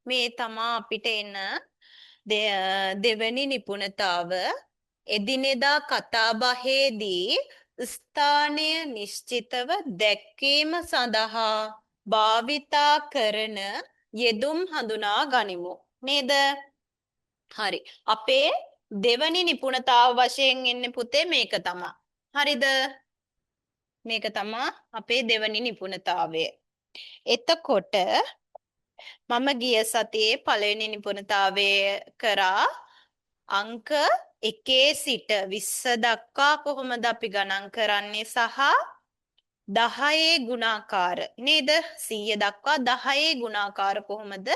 මේ තමා අපිට එන දෙවැනි නිපුණතාව එදිනෙදා කතාබහේදී ස්ථානය නිශ්චිතව දැක්වීම සඳහා භාවිතා කරන යෙදුම් හඳුනා ගනිමු. නේද? හරි. අපේ දෙවැනි නිපුණතාව වශයෙන් එන්නේ පුතේ මේක තමයි. හරිද? මේක තමයි අපේ දෙවැනි නිපුණතාවය. එතකොට මම ගිය සතියේ පළවෙනි නිපුණතාවය කරා අංක 1 සිට 20 දක්වා කොහොමද අපි ගණන් කරන්නේ සහ 10 ගුණාකාර නේද 100 දක්වා 10 ගුණාකාර කොහොමද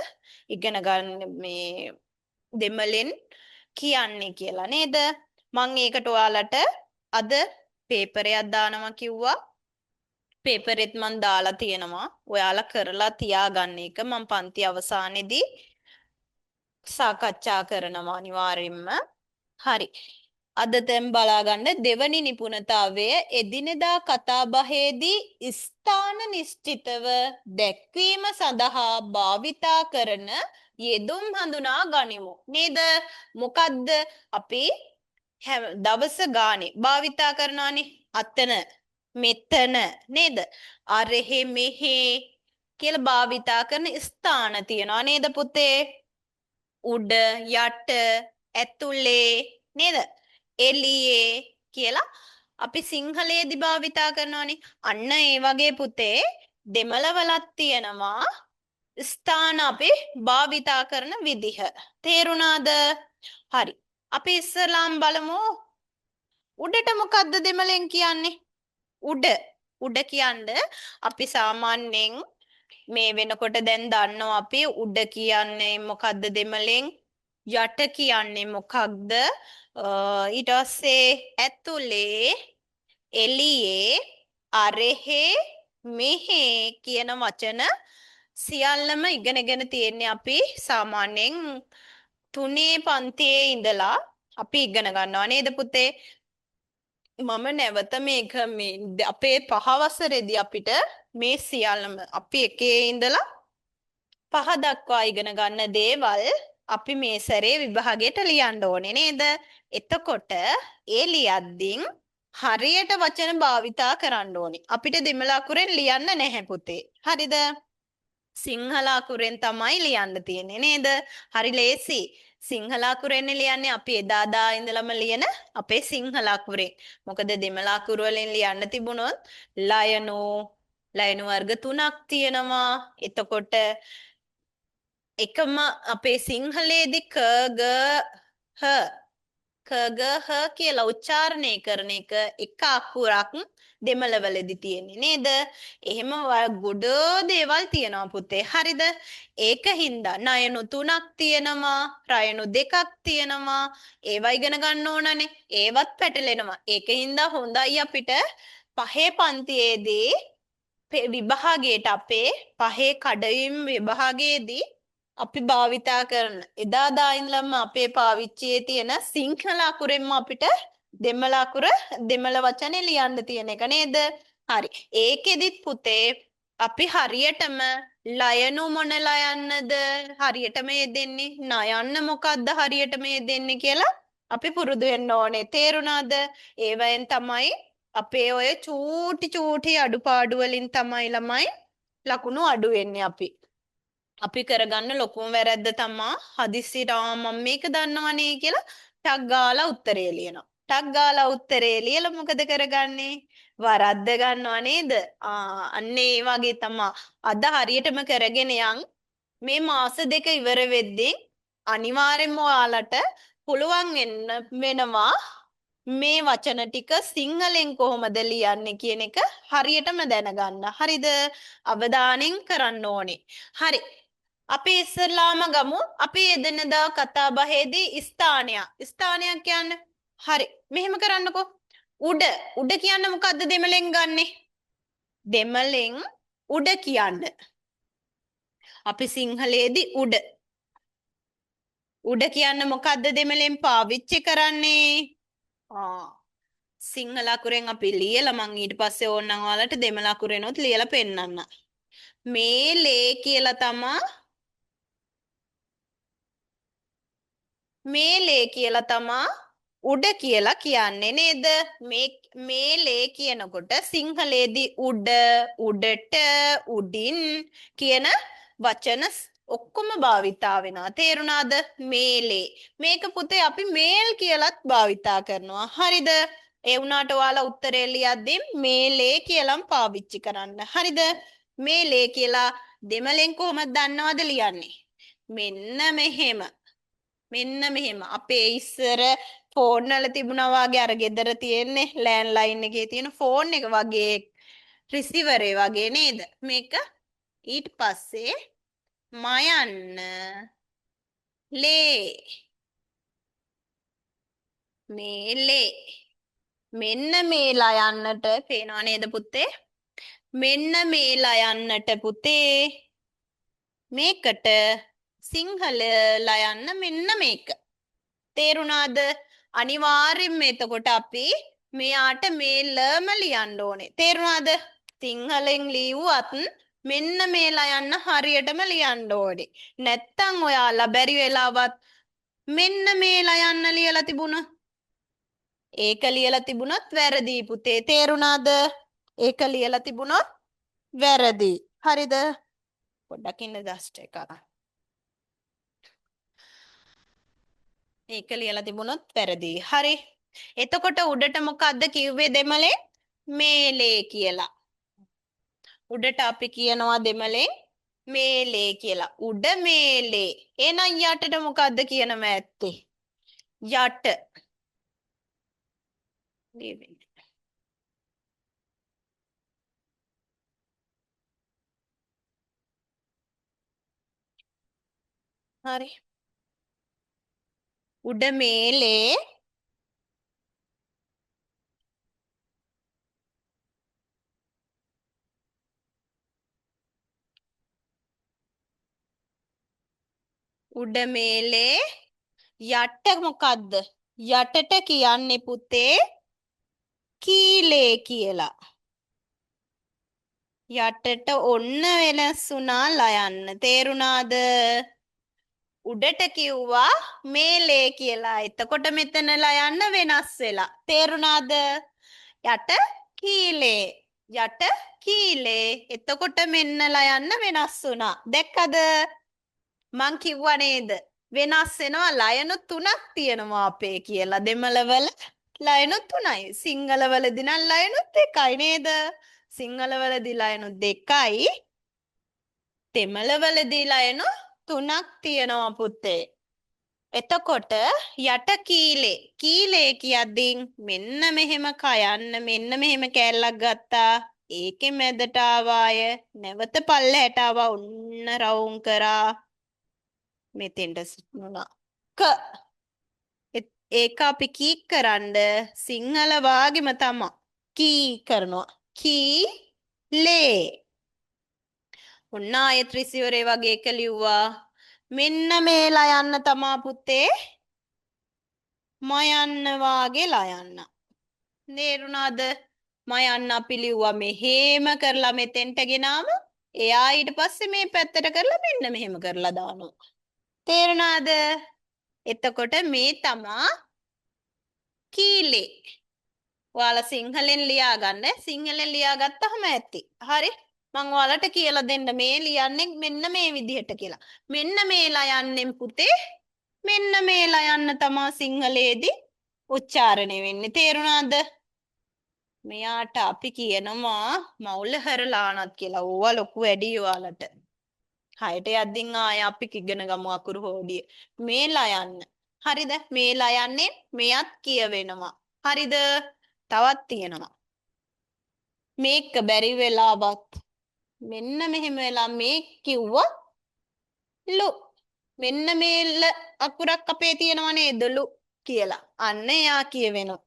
ඉගෙන ගන්න මේ දෙමළෙන් කියන්නේ කියලා නේද මම ඒකට ඔයාලට අද පේපරයක් දානවා කිව්වා පේපරෙත් මම දාලා තියෙනවා ඔයාලා කරලා තියාගන්න එක මම පන්ති අවසානයේදී සාකච්ඡා කරනවා අනිවාර්යෙන්ම හරි අද දැන් බලාගන්න දෙවනි නිපුණතාවය එදිනෙදා කතාබහේදී ස්ථාන නිශ්චිතව දැක්වීම සඳහා භාවිතා කරන යෙදුම් හඳුනා ගනිමු නේද මොකද්ද අපි දවස ගානේ භාවිතා කරනවානේ අතන මෙතන නේද අරෙහි මෙහි කියලා භාවිතා කරන ස්ථාන තියනවා නේද පුතේ උඩ යට ඇතුලේ නේද එළියේ කියලා අපි සිංහලයේදී භාවිතා කරනවානේ අන්න ඒ වගේ පුතේ දෙමළ වලත් තියෙනවා ස්ථාන අපි භාවිතා කරන විදිහ තේරුණාද හරි අපි ඉස්සරලාම් බලමු උඩට මොකද්ද දෙමළෙන් කියන්නේ උඩ කියන්නේ අපි සාමාන්‍යයෙන් මේ වෙනකොට දැන් දන්නවා අපි උඩ කියන්නේ මොකද්ද දෙමළෙන් යට කියන්නේ මොකක්ද ඊට පස්සේ ඇතුලේ එළියේ අරෙහි මෙහි කියන වචන සියල්ලම ඉගෙනගෙන තියෙන්නේ අපි සාමාන්‍යයෙන් 3 පන්තියේ ඉඳලා අපි ඉගෙන ගන්නවා නේද පුතේ මම නැවත මේක මේ අපේ පහ වසරේදී අපිට මේ සියල්ලම අපි එකේ ඉඳලා පහ දක්වා ඉගෙන ගන්න දේවල් අපි මේ සැරේ විභාගයට ලියන්න ඕනේ නේද? එතකොට ඒ ලියද්දින් හරියට වචන භාවිතා කරන්න ඕනේ. අපිට දෙමළ අකුරෙන් ලියන්න නැහැ පුතේ. හරිද? සිංහල අකුරෙන් තමයි ලියන්න තියෙන්නේ නේද? හරි ලේසි. සිංහල අකුරෙන් ලියන්නේ අපි එදාදා ඉඳලම ලියන අපේ සිංහල අකුරෙන්. මොකද දෙමළ අකුර වලින් ලියන්න තිබුණොත් ලයනු වර්ග 3ක් තියෙනවා. එතකොට එකම අපේ සිංහලයේදී ක ග හ කියලා උච්චාරණය කරන එක අකුරක් දෙමළවලදී තියෙන්නේ නේද? එහෙම ගොඩ දේවල් තියෙනවා පුතේ. හරිද? ඒකින්ද නයනු 3ක් තියෙනවා, රයනු 2ක් තියෙනවා. ඒවා ඉගෙන ගන්න ඕනනේ. ඒවත් පැටලෙනවා. ඒකින්ද හොඳයි අපිට පහේ පන්තියේදී විභාගයට අපේ පහේ කඩවීම් විභාගයේදී අපි භාවිතා කරන එදාදා ඉඳලම අපේ පාවිච්චියේ තියෙන සිංහල අකුරෙන්ම අපිට දෙමළ වචනේ ලියන්න තියෙන එක නේද? හරි. ඒකෙදිත් පුතේ අපි හරියටම ලයනු මොන ලයන්නද හරියටම යෙදෙන්නේ නයන්න මොකද්ද හරියටම යෙදෙන්නේ කියලා අපි පුරුදු වෙන්න ඕනේ. තේරුණාද? ඒවෙන් තමයි අපේ ඔය චූටි අඩුපාඩු වලින් තමයි ළමයි ලකුණු අඩු වෙන්නේ අපි කරගන්න ලොකුම වැරද්ද තමා හදිස්සියට මම මේක දන්නවනේ කියලා ටක් ගාලා උත්තරේ ලියනවා. ටක් ගාලා උත්තරේ ලියලා මොකද කරගන්නේ? වරද්ද ගන්නවා නේද? අන්න ඒ වගේ තමා අද හරියටම කරගෙන යන් මේ මාස දෙක ඉවර වෙද්දී අනිවාර්යෙන්ම ඔයාලට පුළුවන් වෙනවා මේ වචන ටික සිංහලෙන් කොහොමද ලියන්නේ කියන එක හරියටම දැනගන්න. හරිද? අවධානයෙන් කරන්න ඕනේ. හරි. අපි ඉස්සරලාම ගමු අපි එදිනෙදා කතා බහේදී ස්ථානයක් කියන්නේ හරි මෙහෙම කරන්නකෝ උඩ කියන්න මොකද්ද දෙමළෙන් ගන්නෙ දෙමළෙන් උඩ කියන්න අපි සිංහලයේදී උඩ කියන්න මොකද්ද දෙමළෙන් පාවිච්චි කරන්නේ සිංහල අකුරෙන් අපි ලියලා මං ඊට පස්සේ ඕනනම් ඔයාලට දෙමළ අකුරෙනොත් ලියලා පෙන්නන්න මේ ලේ කියලා තමා මේලේ කියලා තමා උඩ කියලා කියන්නේ නේද? මේලේ කියනකොට සිංහලේදී උඩ, උඩට, උඩින් කියන වචන ඔක්කොම භාවිතා වෙනවා. තේරුණාද? මේලේ. මේක පුතේ අපි මේල් කියලත් භාවිතා කරනවා. හරිද? ඒ වුණාට ඔයාලා උත්තරේ ලියද්දී මේලේ කියලාම පාවිච්චි කරන්න. හරිද? මේලේ කියලා දෙමළෙන් කොහොමද දන්නවද ලියන්නේ? මෙන්න මෙහෙම. මෙන්න මෙහෙම අපේ ඉස්සර ෆෝන් වල තිබුණා වගේ අර ගෙදර තියෙන්නේ ලෑන්ඩ්ලයින් එකේ තියෙන ෆෝන් එක වගේ රිසීවර් වගේ නේද? මේක ඊට පස්සේ මයන්න ලේ මේලේ මෙන්න මේලා යන්නට පේනව නේද පුතේ? මෙන්න මේලා යන්නට පුතේ මේකට සිංහලලා යන්න මෙන්න මේක. තේරුණාද? අනිවාර්යෙන්ම එතකොට අපි මෙයාට මේ ලම ලියන්න ඕනේ. තේරුණාද? සිංහලෙන් ලියුවත් මෙන්න මේලා යන්න හරියටම ලියන්න ඕනේ. නැත්තම් ඔයාලා බැරි වෙලාවත් මෙන්න මේලා යන්න ලියලා තිබුණා. ඒක ලියලා තිබුණොත් වැරදි පුතේ. තේරුණාද? ඒක ලියලා තිබුණොත් වැරදි. හරිද? පොඩ්ඩක් ඉන්න දෂ්ට එක. ඒක ලියලා තිබුණොත් වැරදි. හරි. එතකොට උඩට මොකද්ද කිව්වේ දෙමළෙන්? මේලේ කියලා. උඩට අපි කියනවා දෙමළෙන් මේලේ කියලා. උඩ මේලේ. එහෙනම් යටට මොකද්ද කියනම ඇත්තේ? යට. හරි. උඩ මේලේ උඩ මේලේ යට මොකද්ද? යටට කියන්නේ පුතේ කීලේ කියලා. යටට ඔන්න වෙනස් වුණා ලයන්න. තේරුණාද? උඩට කිව්වා මේලේ කියලා. එතකොට මෙතනලා යන්න වෙනස් වෙලා. තේරුණාද? යට කීලේ. යට කීලේ. එතකොට මෙන්නලා යන්න වෙනස් වුණා. දැක්කද? මං කිව්වා නේද? වෙනස් වෙනවා ලයන 3ක් තියෙනවා අපේ කියලා. දෙමළවල ලයන 3යි. සිංහලවලදී නම් ලයන 2යි නේද? සිංහලවලදී ලයන 2යි. දෙමළවලදී ලයන 3ක් තියෙනවා පුතේ. එතකොට යට කීලේ. කීලේ කියද්දී මෙන්න මෙහෙම කයන්න මෙන්න මෙහෙම කෑල්ලක් ගත්තා. ඒකේ මැදට ආවාය. නැවත පල්ලෙහාට ආවා. ඔන්න රවුම් කරා. මෙතෙන්ට සිටුණා. ඒක අපි කී කරන්න සිංහල වාගෙම තමයි. කී කරනවා. කී ලේ. ඔන්න ආයෙත් රිසීවරේ වගේ එක ලිව්වා. මෙන්න මේලා යන්න තමා පුතේ මයන්න වාගේ ලයන්න. තේරුණාද? මයන්න අපි ලිව්වා මෙහෙම කරලා මෙතෙන්ට ගෙනාම එයා ඊට පස්සේ මේ පැත්තට කරලා මෙන්න මෙහෙම කරලා දානවා. තේරුණාද? එතකොට මේ තමා කීලේ. ඔයාලා සිංහලෙන් ලියාගන්න. සිංහලෙන් ලියාගත්තාම ඇති. හරි? මම ඔයාලට කියලා දෙන්න මේ ලියන්නේ මෙන්න මේ විදිහට කියලා. මෙන්න මේලා යන්නෙන් පුතේ මෙන්න මේලා යන්න තමා සිංහලේදී උච්චාරණය වෙන්නේ. තේරුණාද? මෙයාට අපි කියනවා මවුල හරලානත් කියලා. ඕවා ලොකු වැඩි ඔයාලට. හයට යද්දින් ආය අපි ඉගෙන ගමු අකුරු හොඩිය. මේලා යන්න. හරිද? මේලා යන්නේ මෙයත් කියවෙනවා. හරිද? තවත් තියෙනවා. මේක බැරි වෙලාවත් මෙන්න මෙහෙම වෙලා මේ කිව්වා ලු. මෙන්න මේ අකුරක් අපේ තියෙනවා නේද ලු කියලා. අන්න එයා කියවෙනවා.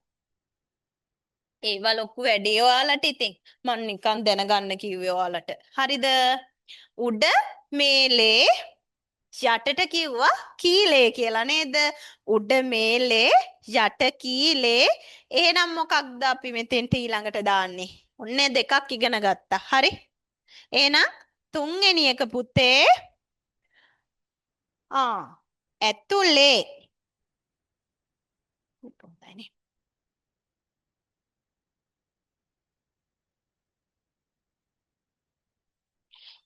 ඒවා ලොකු වැඩි ඔයාලට ඉතින්. මම නිකන් දැනගන්න කිව්වේ ඔයාලට. හරිද? උඩ මේලේ යටට කිව්වා කීලේ කියලා නේද? උඩ මේලේ යට කීලේ. එහෙනම් මොකක්ද අපි මෙතෙන්ට ඊළඟට දාන්නේ? ඔන්න දෙකක් ඉගෙන ගත්තා. හරි? එහෙනම් තුන්වෙනි එක පුතේ ඇතුලේ. ඉවරයිනේ.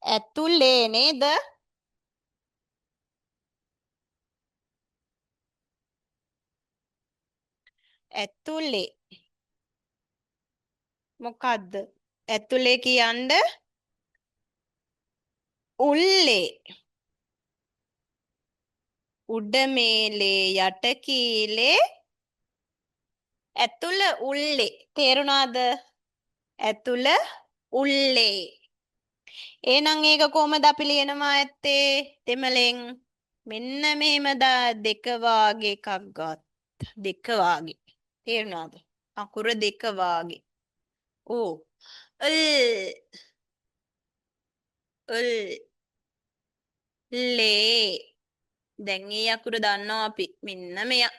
ඇතුලේ නේද? ඇතුලේ මොකද්ද? ඇතුලේ කියන්න උල්ලේ. උඩ මේලේ යට කීලේ ඇතුළ උල්ලේ. තේරුණාද? ඇතුළ උල්ලේ. එහෙනම් ඒක කොහමද අපි ලියනවා ඇත්තේ? දෙමළෙන් මෙන්න මෙහෙම දෙක වාගේ එකක් ගත්තා. දෙක වාගේ. තේරුණාද? අකුර දෙක වාගේ. ඕ. ල් ලේ. දැන් මේ අකුර දන්නවා අපි. මෙන්න මෙයා.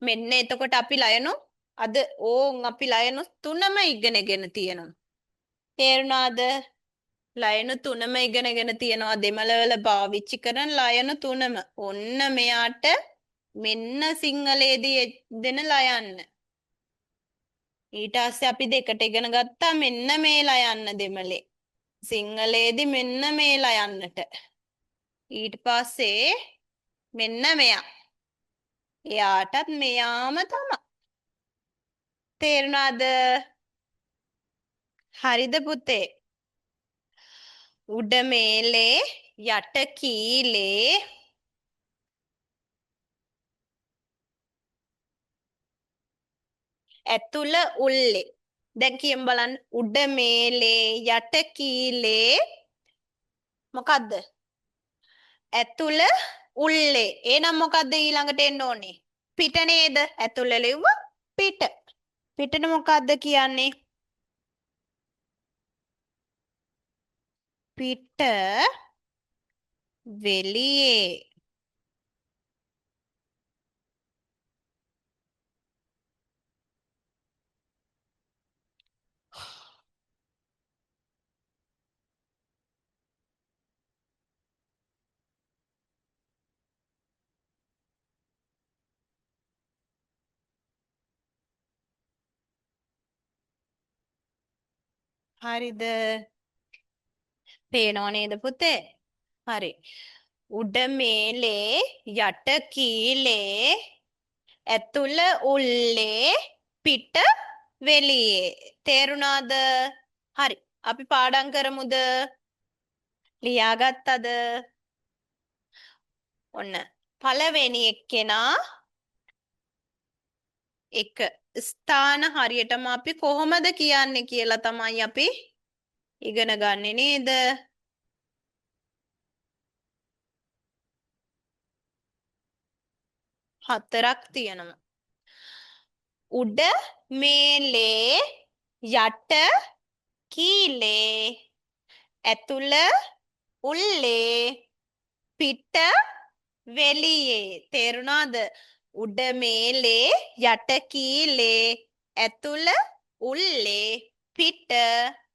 මෙන්න එතකොට අපි ලයනු අද ඕන් අපි ලයනු තුනම ඉගෙනගෙන තියෙනවා. තේරුණාද? ලයනු තුනම ඉගෙනගෙන තියෙනවා. දෙමළවල පාවිච්චි කරන ලයනු තුනම. ඔන්න මෙයාට මෙන්න සිංහලයේදී දෙන ලයන්න. ඊට පස්සේ අපි දෙකට ඉගෙන ගත්තා මෙන්න මේ ලයන්න දෙමළේ. සිංහලයේදී මෙන්න මේ ලයන්නට. ඊට පස්සේ මෙන්න මෙයා. එයාටත් මෙයාම තමයි. තේරුණාද? හරිද පුතේ? උඩ මේලේ යට කීලේ ඇතුළ උල්ලේ. දැන් කියමු බලන්න. උඩ මේලේ යට කීලේ මොකද්ද? ඇතුළ උල්ලේ. එහෙනම් මොකද්ද ඊළඟට එන්න ඕනේ? පිට නේද? ඇතුළ ලිව්වා පිට. පිටට මොකද්ද කියන්නේ? පිට වෙලියේ. හරිද? පේනව නේද පුතේ? හරි. උඩ මේලේ යට කීලේ ඇතුළ උල්ලේ පිට වෙලියේ. තේරුණාද? හරි. අපි පාඩම් කරමුද? ලියාගත්තද? ඔන්න. පළවෙනි එක්කෙනා එක ස්ථාන හරියටම අපි කොහොමද කියන්නේ කියලා තමයි අපි ඉගෙන ගන්නේ නේද? හතරක් තියෙනවා. උඩ මේලේ යට කීලේ ඇතුළ උල්ලේ පිට වෙලියේ. තේරුණාද? උඩ මේලේ යට කීලේ ඇතුළ උල්ලේ පිට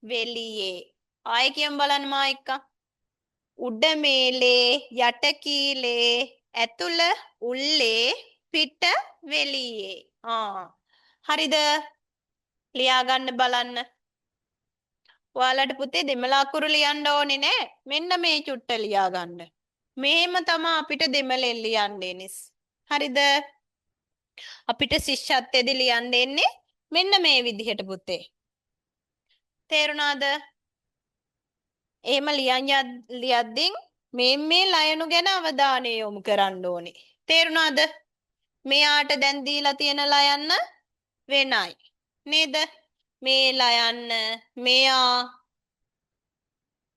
වෙලියේ. ආයෙ කියමු බලන්න මා එක්ක. උඩ මේලේ යට කීලේ ඇතුළ උල්ලේ පිට වෙලියේ. හරිද? ලියාගන්න බලන්න. ඔයාලට පුතේ දෙමළ අකුරු ලියන්න ඕනේ නෑ. මෙන්න මේ චුට්ට ලියාගන්න. මෙහෙම තමයි අපිට දෙමළෙන් ලියන්න එන්නේ. හරිද? අපිට ශිෂ්‍යත්වයේදී ලියන්න එන්නේ මෙන්න මේ විදිහට පුතේ. තේරුණාද? එහෙම ලියද්දී මේ ලයනු ගැන අවධානය යොමු කරන්න ඕනේ. තේරුණාද? මෙයාට දැන් දීලා තියෙන ලයන්න වෙනයි. නේද? මේ ලයන්න මෙයා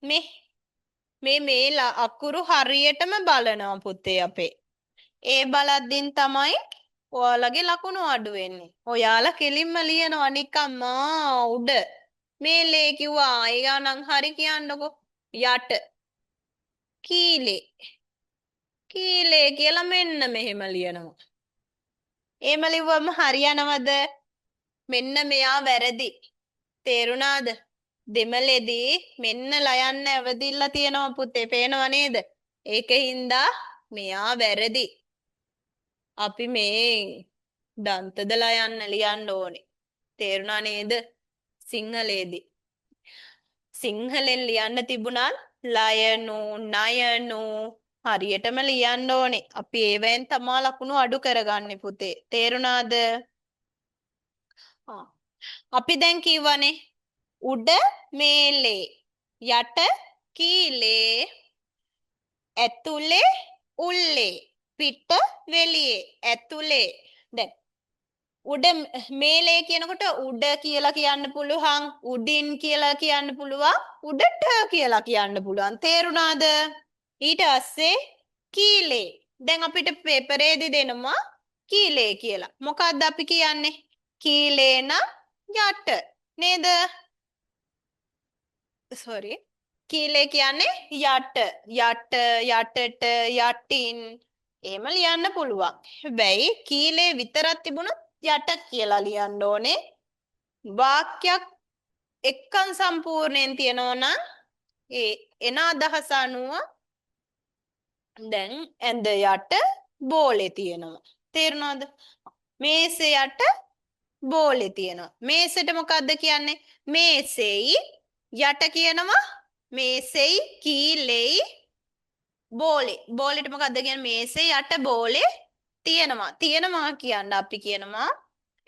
මේ අකුරු හරියටම බලනවා පුතේ අපේ. ඒ බලද්දින් තමයි ඔයාලගේ ලකුණු අඩු වෙන්නේ. ඔයාලා කෙලින්ම ලියනවා නිකම්ම උඩ. මේලේ කිව්වා එයා නම් හරි කියන්නකෝ. යට කීලේ කියලා මෙන්න මෙහෙම ලියනවා. එහෙම ලිව්වම හරියනවද? මෙන්න මෙයා වැරදි. තේරුණාද? දෙමළේදී මෙන්න ලයන්න ඇවදිලා තියෙනවා පුතේ. පේනව නේද? ඒකින්ද මෙයා වැරදි. අපි මේ දන්තදලා යන්න ලියන්න ඕනේ. තේරුණා නේද? සිංහලේදී. සිංහලෙන් ලියන්න තිබුණා ලයනු, නයනු හරියටම ලියන්න ඕනේ. අපි ඒවෙන් තමා ලකුණු අඩු කරගන්නේ පුතේ. තේරුණාද? අපි දැන් කියවනේ උඩ මේලේ යට කීලේ ඇතුලේ උල්ලේ පිට වෙලියේ ඇතුලේ දැන් උඩ මේලේ කියනකොට උඩ කියලා කියන්න පුළුවන් උඩින් කියලා කියන්න පුළුවන් උඩට කියලා කියන්න පුළුවන් තේරුණාද ඊට පස්සේ කීලේ දැන් අපිට පේපරේදී දෙනවා කීලේ කියලා මොකක්ද අපි කියන්නේ කීලේ නම් යට නේද sorry කීලේ කියන්නේ යට යටට යටින් එහෙම ලියන්න පුළුවන් හැබැයි කීලේ විතරක් තිබුණොත් යට කියලා ලියන්න ඕනේ වාක්‍යයක් එක්කන් සම්පූර්ණයෙන් තියෙනවා නම් ඒ එන අදහස අනුව දැන් ඇඳ යට බෝලේ තියෙනවා තේරුණාද මේසේ යට බෝලේ තියෙනවා මේසෙට මොකද්ද කියන්නේ මේසෙයි යට කියනවා මේසෙයි කීලෙයි බෝලේ බෝලෙට මොකද්ද කියන්නේ මේසේ යට බෝලේ තියෙනවා කියන්න අපි කියනවා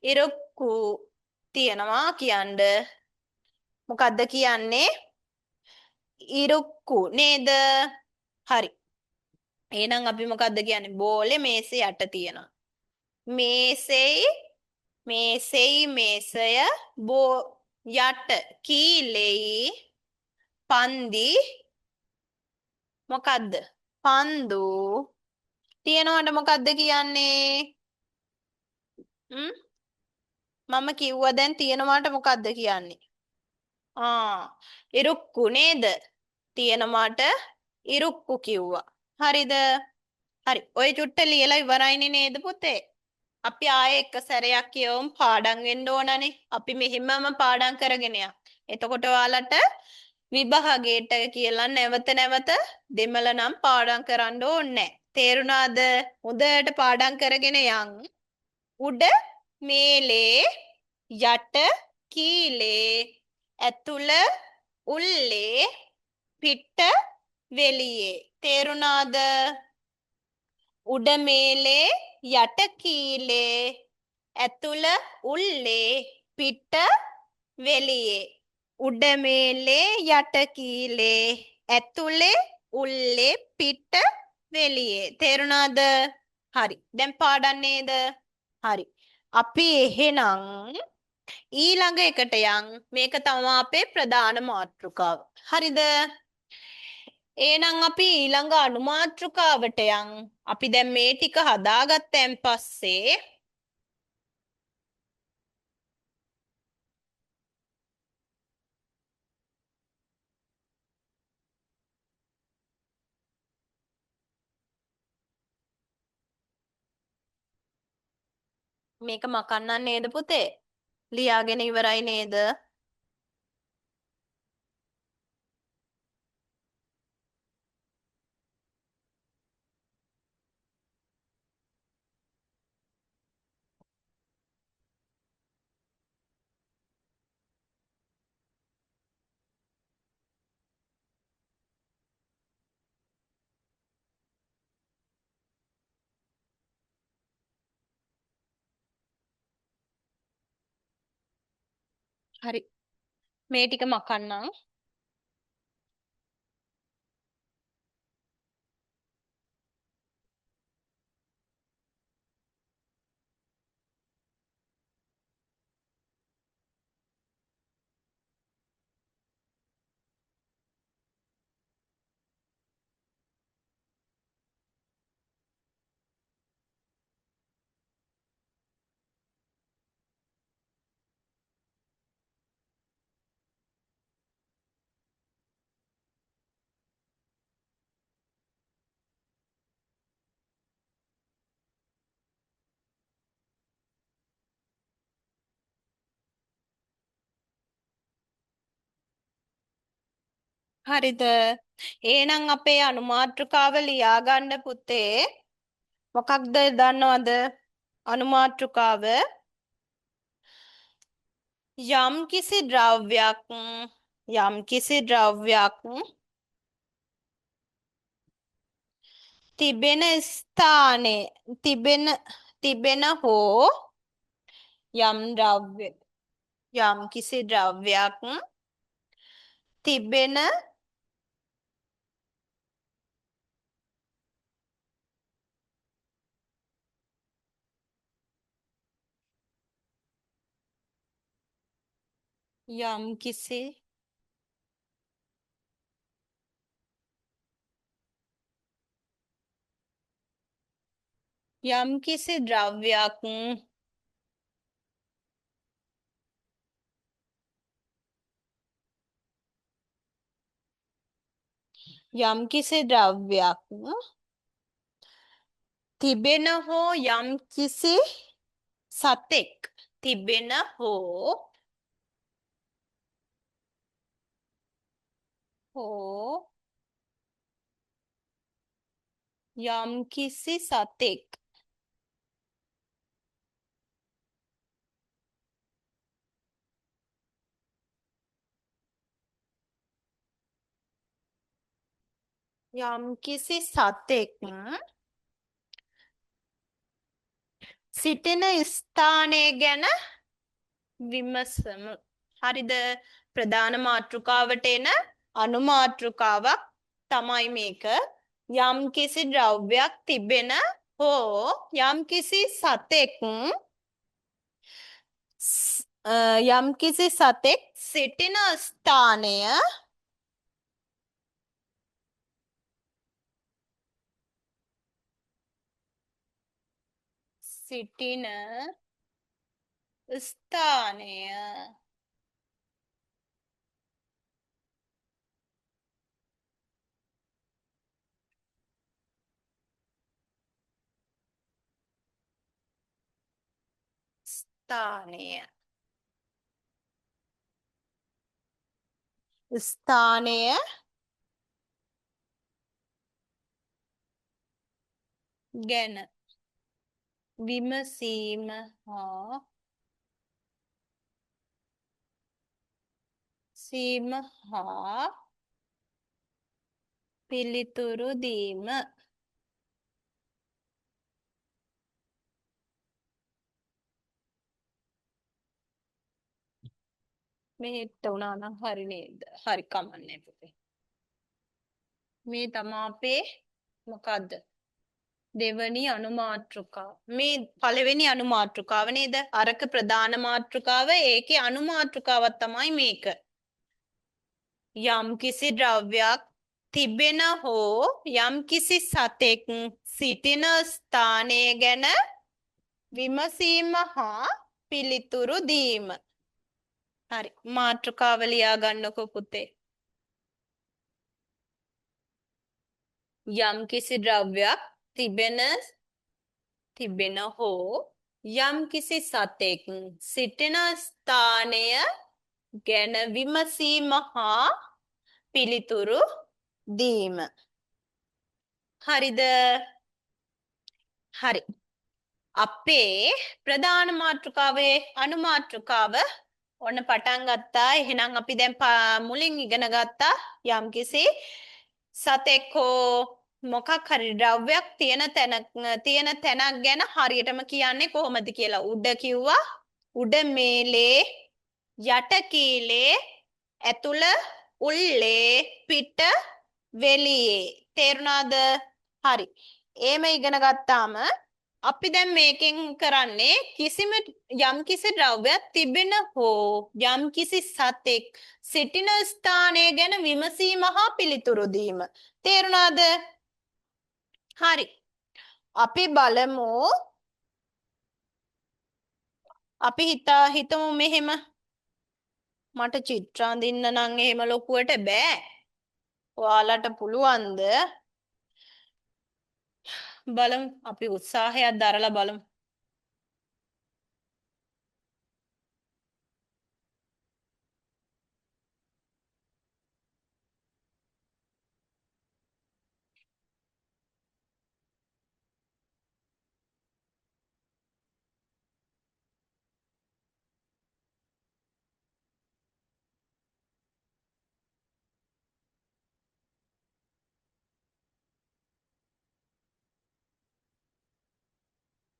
ඉරුක්කු තියෙනවා කියන්න මොකද්ද කියන්නේ ඉරුක්කු නේද හරි එහෙනම් අපි මොකද්ද කියන්නේ බෝලේ මේසේ යට තියෙනවා මේසෙයි මේසය බෝ යට කීලෙයි පන්දි මොකද්ද පන්දු තියෙනවට මොකද්ද කියන්නේ මම කිව්වා දැන් තියෙනවට මොකද්ද කියන්නේ ඉරුක්කු නේද තියෙනවට ඉරුක්කු කිව්වා හරිද හරි ඔය චුට්ට ලියලා ඉවරයිනේ නේද පුතේ අපි ආයේ එක සැරයක් කියවමු පාඩම් වෙන්න ඕනනේ අපි මෙහෙමම පාඩම් කරගෙන යමු එතකොට ඔයාලට විභාගයට කියලා නැවත නැවත දෙමළ නම් පාඩම් කරන්න ඕනේ තේරුණාද හොඳට පාඩම් කරගෙන යන් උඩ මේලේ යට කීලේ ඇතුළ උල්ලේ පිට වෙලියේ තේරුණාද උඩ මේලේ යට කීලේ ඇතුළ උල්ලේ පිට වෙලියේ උඩ මේලේ යට කීලේ ඇතුලේ උල්ලේ පිට වෙලියේ තේරුණාද හරි දැන් පාඩම් නේද හරි අපි එහෙනම් ඊළඟ එකට යන් මේක තමයි අපේ ප්‍රධාන මාතෘකාව හරිද එහෙනම් අපි ඊළඟ අනුමාතෘකාවට යන් අපි දැන් මේ ටික හදාගත්තෙන් පස්සේ මේක මකන්නන් නේද පුතේ ලියාගෙන ඉවරයි නේද හරි මේ ටික මකන්නම් හරිද එහෙනම් අපේ අනුමාත්‍රකාව ලියා ගන්න පුතේ මොකක්ද දන්නවද අනුමාතෘකාව යම්කිසි ද්‍රව්‍යයක් යම්කිසි ද්‍රව්‍යයක් තිබෙන ස්ථානයේ තිබෙන හෝ යම්කිසි ද්‍රව්‍යයක් තිබෙන යම්කිසි යම්කිසි ද්‍රව්‍යයක් යම්කිසි ද්‍රව්‍යයක් තිබෙන හෝ යම්කිසි සතෙක් තිබෙන හෝ යම්කිසි සතෙක් යම්කිසි සතෙක් සිටින ස්ථානය ගැන විමසමු. හරිද? ප්‍රධාන මාතෘකාවට එන අනුමාතෘකාවක් තමයි මේක. යම්කිසි ද්‍රව්‍යයක් තිබෙන හෝ යම්කිසි සතෙක් යම්කිසි සතෙක් සිටින ස්ථානය සිටින ස්ථානය ස්ථානය ස්ථානය ගැන විමසීම හා පිළිතුරු දීම. මෙහෙට උනා නම් හරි නේද? හරි කමන්නේ පුතේ. මේ තමා අපේ මොකද්ද? දෙවනි අනුමාතෘකාව. මේ පළවෙනි අනුමාතෘකාව නේද? අරක ප්‍රධාන මාතෘකාව, ඒකේ අනුමාතෘකාවක් තමයි මේක. යම්කිසි ද්‍රව්‍යයක් තිබෙන හෝ යම්කිසි සතෙක් සිටින ස්ථානය ගැන විමසීම හා පිළිතුරු දීම. හරි. මාතෘකාව ලියා ගන්නකො පුතේ. යම්කිසි ද්‍රව්‍යයක් තිබෙන හෝ යම්කිසි සතෙක් සිටින ස්ථානය ගැන විමසීම හා පිළිතුරු දීම. හරිද? හරි. අපේ ප්‍රධාන මාතෘකාවේ අනුමාතෘකාව ඔන්න පටන් ගත්තා. එහෙනම් අපි දැන් මුලින් ඉගෙන ගත්තා යම්කිසි සතෙක් හෝ මොකක් හරි ද්‍රව්‍යයක් තියෙන තැනක් ගැන හරියටම කියන්නේ කොහොමද කියලා. උඩ කිව්වා උඩ මේලේ යට කීලේ ඇතුළ උල්ලේ පිට වෙලියේ. තේරුණාද? හරි. එහෙම ඉගෙන ගත්තාම අපි දැන් මේකෙන් කරන්නේ යම්කිසි ද්‍රව්‍යයක් තිබෙන හෝ යම්කිසි සතෙක් සිටින ස්ථානය ගැන විමසීම හා පිළිතුරු දීම. තේරුණාද? හරි. අපි බලමු. අපි හිතමු මෙහෙම. මට චිත්‍ර අඳින්න නම් එහෙම ලොකුවට බෑ. ඔයාලට පුළුවන්ද? බලමු. අපි උත්සාහයක් දරලා බලමු.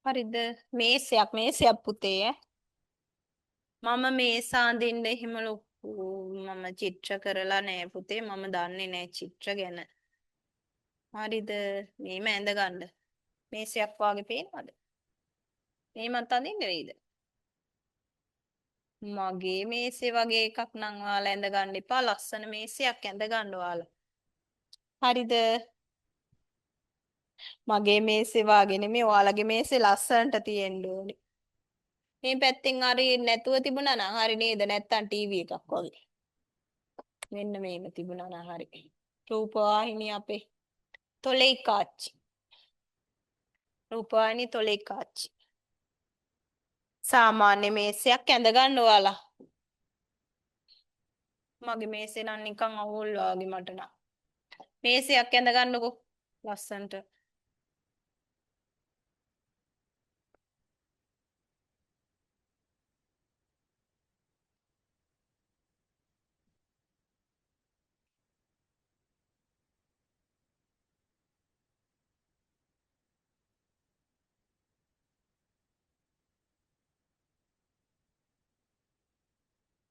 හරිද? මේසයක් පුතේ ඈ. මම මේස අඳින්න එහෙම ලොකු මම චිත්‍ර කරලා නෑ පුතේ. මම දන්නේ නෑ චිත්‍ර ගැන. හරිද? මේම ඇඳ ගන්න. මේසයක් වාගේ පේනවද? මේමත් අඳින්න වෙයිද? මගේ මේසේ වගේ එකක් නම් ඔයාලා ඇඳ ගන්න එපා. ලස්සන මේසයක් ඇඳ ගන්න ඔයාලා. හරිද? මගේ මේසේ වාගේ නෙමෙයි ඔයාලගේ මේසේ ලස්සනට තියෙන්න ඕනේ. මේ පැත්තෙන් හරි නැතුව තිබුණා නම් හරි නේද? නැත්තම් ටීවී එකක් වගේ. මෙන්න මේම තිබුණා නම් හරි. රූපවාහිනිය අපේ තොලේකාච්චි. රූපවාහිනිය තොලේකාච්චි. සාමාන්‍ය මේසයක් ඇඳ ගන්න ඔයාලා. මගේ මේසේ නම් නිකන් අවුල් වගේ මට නම්. මේසයක් ඇඳ ගන්නකෝ ලස්සනට.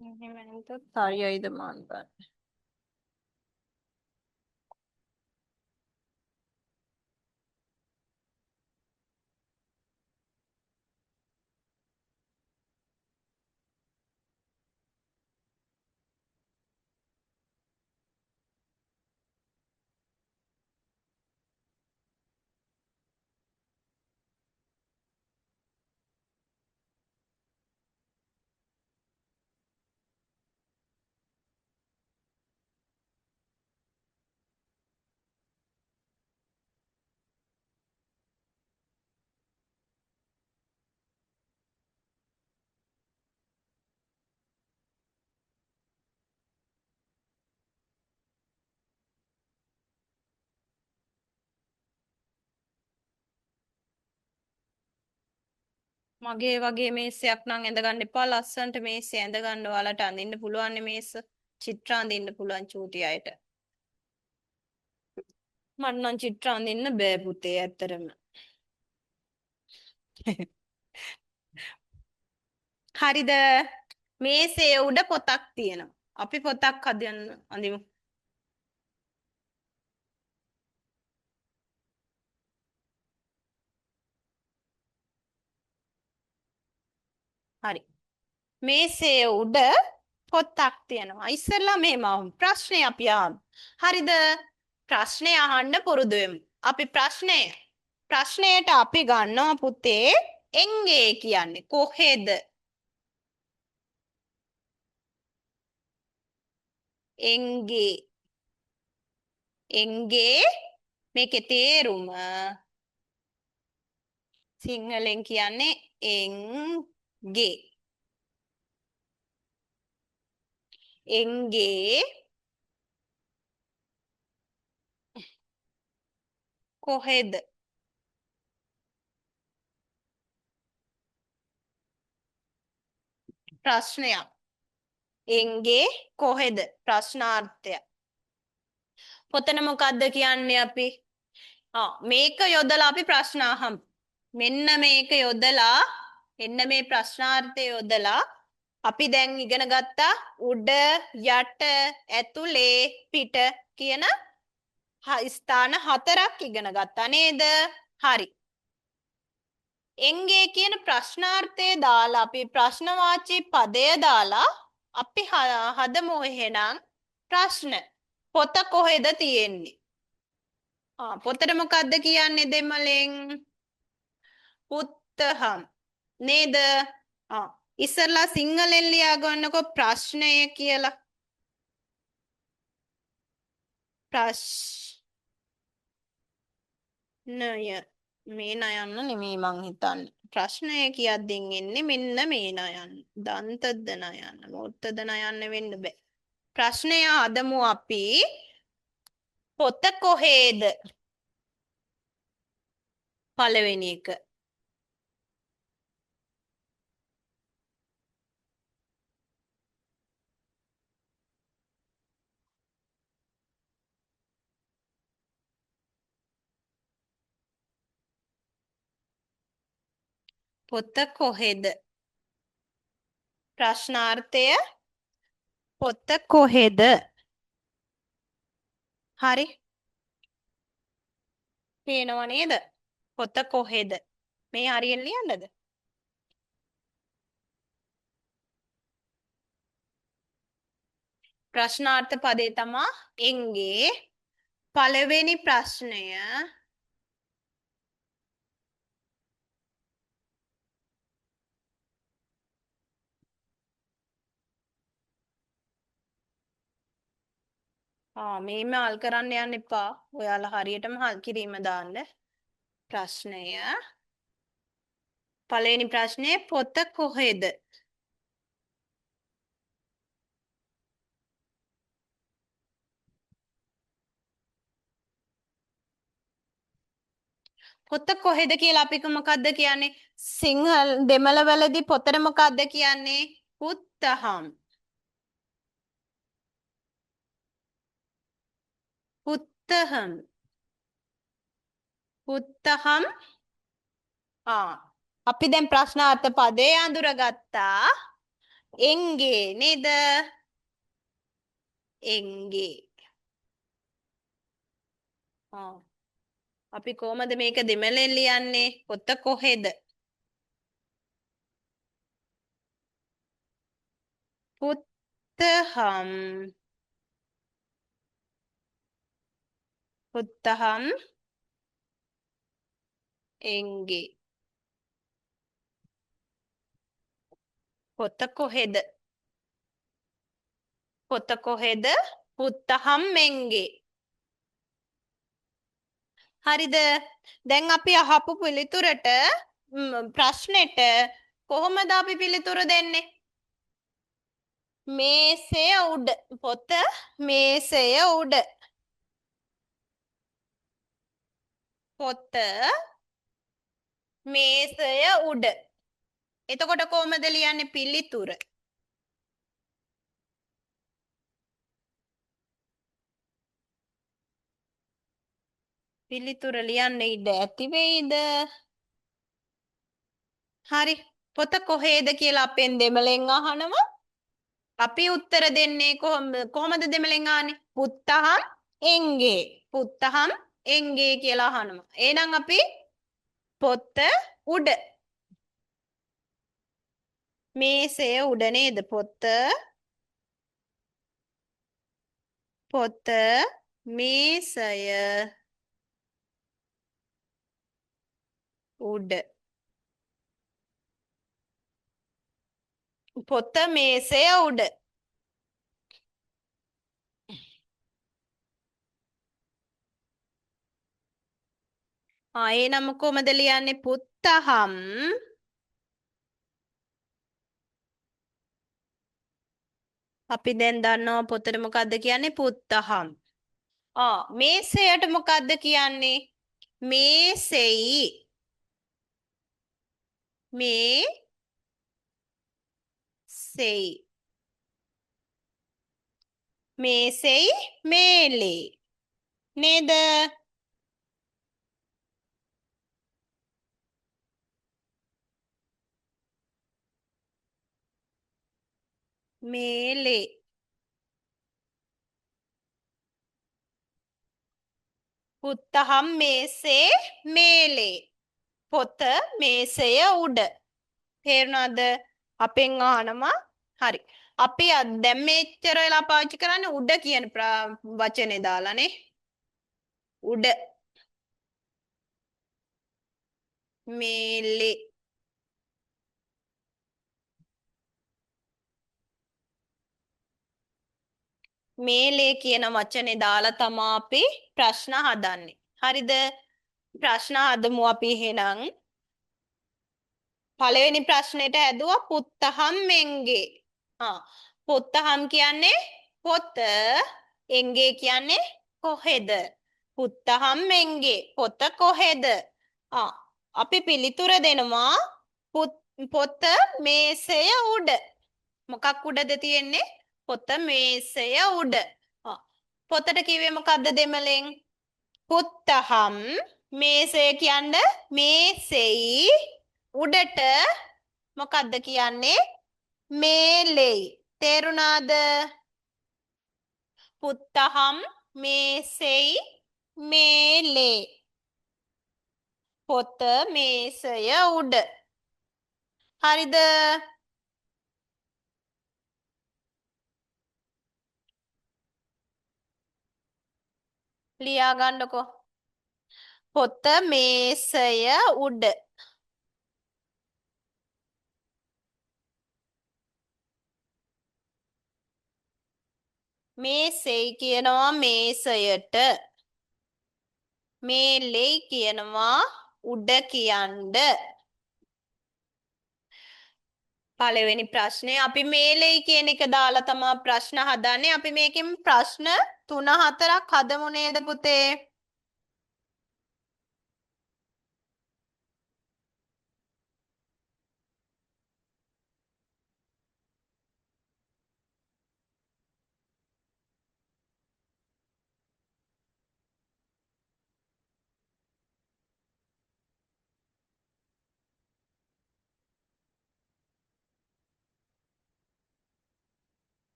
එහෙම නැත්නම් හරියයිද මන් දන්නේ. මගේ වගේ මේසයක් නම් ඇඳ ගන්න එපා ලස්සනට මේසේ ඇඳ ගන්න ඔයාලට අඳින්න පුළුවන් නේ මේස. චිත්‍ර අඳින්න පුළුවන් චූටි අයට. මට නම් චිත්‍ර අඳින්න බෑ පුතේ ඇත්තරම. හරිද? මේසේ උඩ පොතක් තියෙනවා. අපි පොතක් හදන්න අඳිමු. හරි. මේසේ උඩ පොතක් තියෙනවා. ඉස්සෙල්ලා මේම ප්‍රශ්නේ අපි අහමු. හරිද? ප්‍රශ්නේ අහන්න පුරුදු වෙමු. අපි ප්‍රශ්නයට අපි ගන්නවා පුතේ එංගේ කියන්නේ කොහෙද? එංගේ මේකේ තේරුම සිංහලෙන් කියන්නේ එංගේ. එංගේ කොහෙද? ප්‍රශ්නයක්. එංගේ කොහෙද? ප්‍රශ්නාර්ථය. පොතන මොකද්ද කියන්නේ අපි? මේක යොදලා අපි ප්‍රශ්න අහමු. මෙන්න මේක යොදලා එන්න මේ ප්‍රශ්නාර්ථය යොදලා අපි දැන් ඉගෙන ගත්තා උඩ යට ඇතුලේ පිට කියන ස්ථාන 4ක් ඉගෙන ගත්තා නේද? හරි. එංගේ කියන ප්‍රශ්නාර්ථය දාලා අපි ප්‍රශ්නවාචී පදය දාලා අපි හදමු එහෙනම් ප්‍රශ්න. පොත කොහෙද තියෙන්නේ? පොතට මොකද්ද කියන්නේ දෙමළෙන්? පුත්තහම් නේද? ඉස්සරලා සිංහලෙන් ලියා ගන්නකො ප්‍රශ්නය කියලා. ප්‍රශ්නය මේ නයන්න නෙමෙයි මං හිතන්නේ. ප්‍රශ්නය කියද්දින් එන්නේ මෙන්න මේ නයන්න. දන්තද නයන්න, මොත්තද නයන්න වෙන්න බෑ. ප්‍රශ්නය හදමු අපි. පොත කොහේද? පළවෙනි එක. පොත කොහෙද? ප්‍රශ්නාර්ථය පොත කොහෙද? හරි. පේනව නේද? පොත කොහෙද? මේ හරියෙන් ලියන්නද? ප්‍රශ්නාර්ථ පදේ තමා එංගේ. පළවෙනි ප්‍රශ්නය මේම හල් කරන්න යන්න එපා. ඔයාලා හරියටම හල් කිරීම දාන්න. ප්‍රශ්නය පළවෙනි ප්‍රශ්නය පොත කොහෙද? පොත කොහෙද කියලා අපි මොකද්ද කියන්නේ? සිංහල දෙමළ වලදී පොතට මොකද්ද කියන්නේ? පුත්තහම්. පුත්තහම්. පුත්තහම්. අපි දැන් ප්‍රශ්නාර්ථ පදේ අඳුරගත්තා. එංගේ නේද? එංගේ. අපි කොහමද මේක දෙමළෙන් ලියන්නේ? පොත කොහෙද? පුත්තහම්. පුත්තහම් එංගේ. පොත කොහෙද? පොත කොහෙද? පුත්තහම් එංගේ. හරිද? දැන් අපි අහපු පිළිතුරට ප්‍රශ්නෙට කොහොමද අපි පිළිතුර දෙන්නේ? මේසය උඩ. පොත මේසය උඩ. පොත මේසය උඩ. එතකොට කොහොමද ලියන්නේ පිළිතුර? පිළිතුර ලියන්න ඉඩ ඇති වෙයිද? හරි. පොත කොහෙද කියලා අපෙන් දෙමළෙන් අහනවා. අපි උත්තර දෙන්නේ කොහොමද දෙමළෙන් අහන්නේ? පුත්තහම් එංගේ. පුත්තහම් එංගේ කියලා අහනවා. එහෙනම් අපි පොත උඩ. මේසය උඩ නේද? පොත මේසය උඩ. පොත මේසය උඩ. එහෙනම් කොහමද ලියන්නේ? පුත්තහම් අපි දැන් දන්නවා පොතට මොකද්ද කියන්නේ? පුත්තහම්. මේසයට මොකද්ද කියන්නේ? මේසෙයි. මේසෙයි. මේසෙයි මේලේ. නේද? මේලේ. පුත්තහම් මේසේ මේලේ. පොත මේසය උඩ. තේරුණාද? අපෙන් අහනවා. හරි. අපි දැන් මෙච්චර වෙලා පාවිච්චි කරන්නේ උඩ කියන වචනේ දාලානේ. උඩ. මේලේ. මේලේ කියන වචනේ දාලා තමා අපි ප්‍රශ්න හදන්නේ. හරිද? ප්‍රශ්න හදමු අපි එහෙනම්. පළවෙනි ප්‍රශ්නෙට හැදුවා පුත්තහම් එංගේ. පුත්තහම් කියන්නේ පොත. එංගේ කියන්නේ කොහෙද? පුත්තහම් එංගේ. පොත කොහෙද? අපි පිළිතුර දෙනවා පොත මේසය උඩ. මොකක් උඩද තියෙන්නේ? පොත මේසය උඩ. පොතට කිව්වේ මොකද්ද දෙමළෙන්? පුත්තහම්. මේසය කියන්නේ මේසෙයි උඩට මොකද්ද කියන්නේ? මේලේ. තේරුණාද? පුත්තහම් මේසෙයි මේලේ. පොත මේසය උඩ. හරිද? ලියා ගන්නකො. පොත මේසය උඩ. මේසෙයි කියනවා මේසයට. මේලෙයි කියනවා උඩ කියන්ඩ. පළවෙනි ප්‍රශ්නේ අපි මේලෙයි කියන එක දාලා තමා ප්‍රශ්න හදන්නේ. අපි මේකෙන් ප්‍රශ්න 3-4ක් හදමු නේද පුතේ?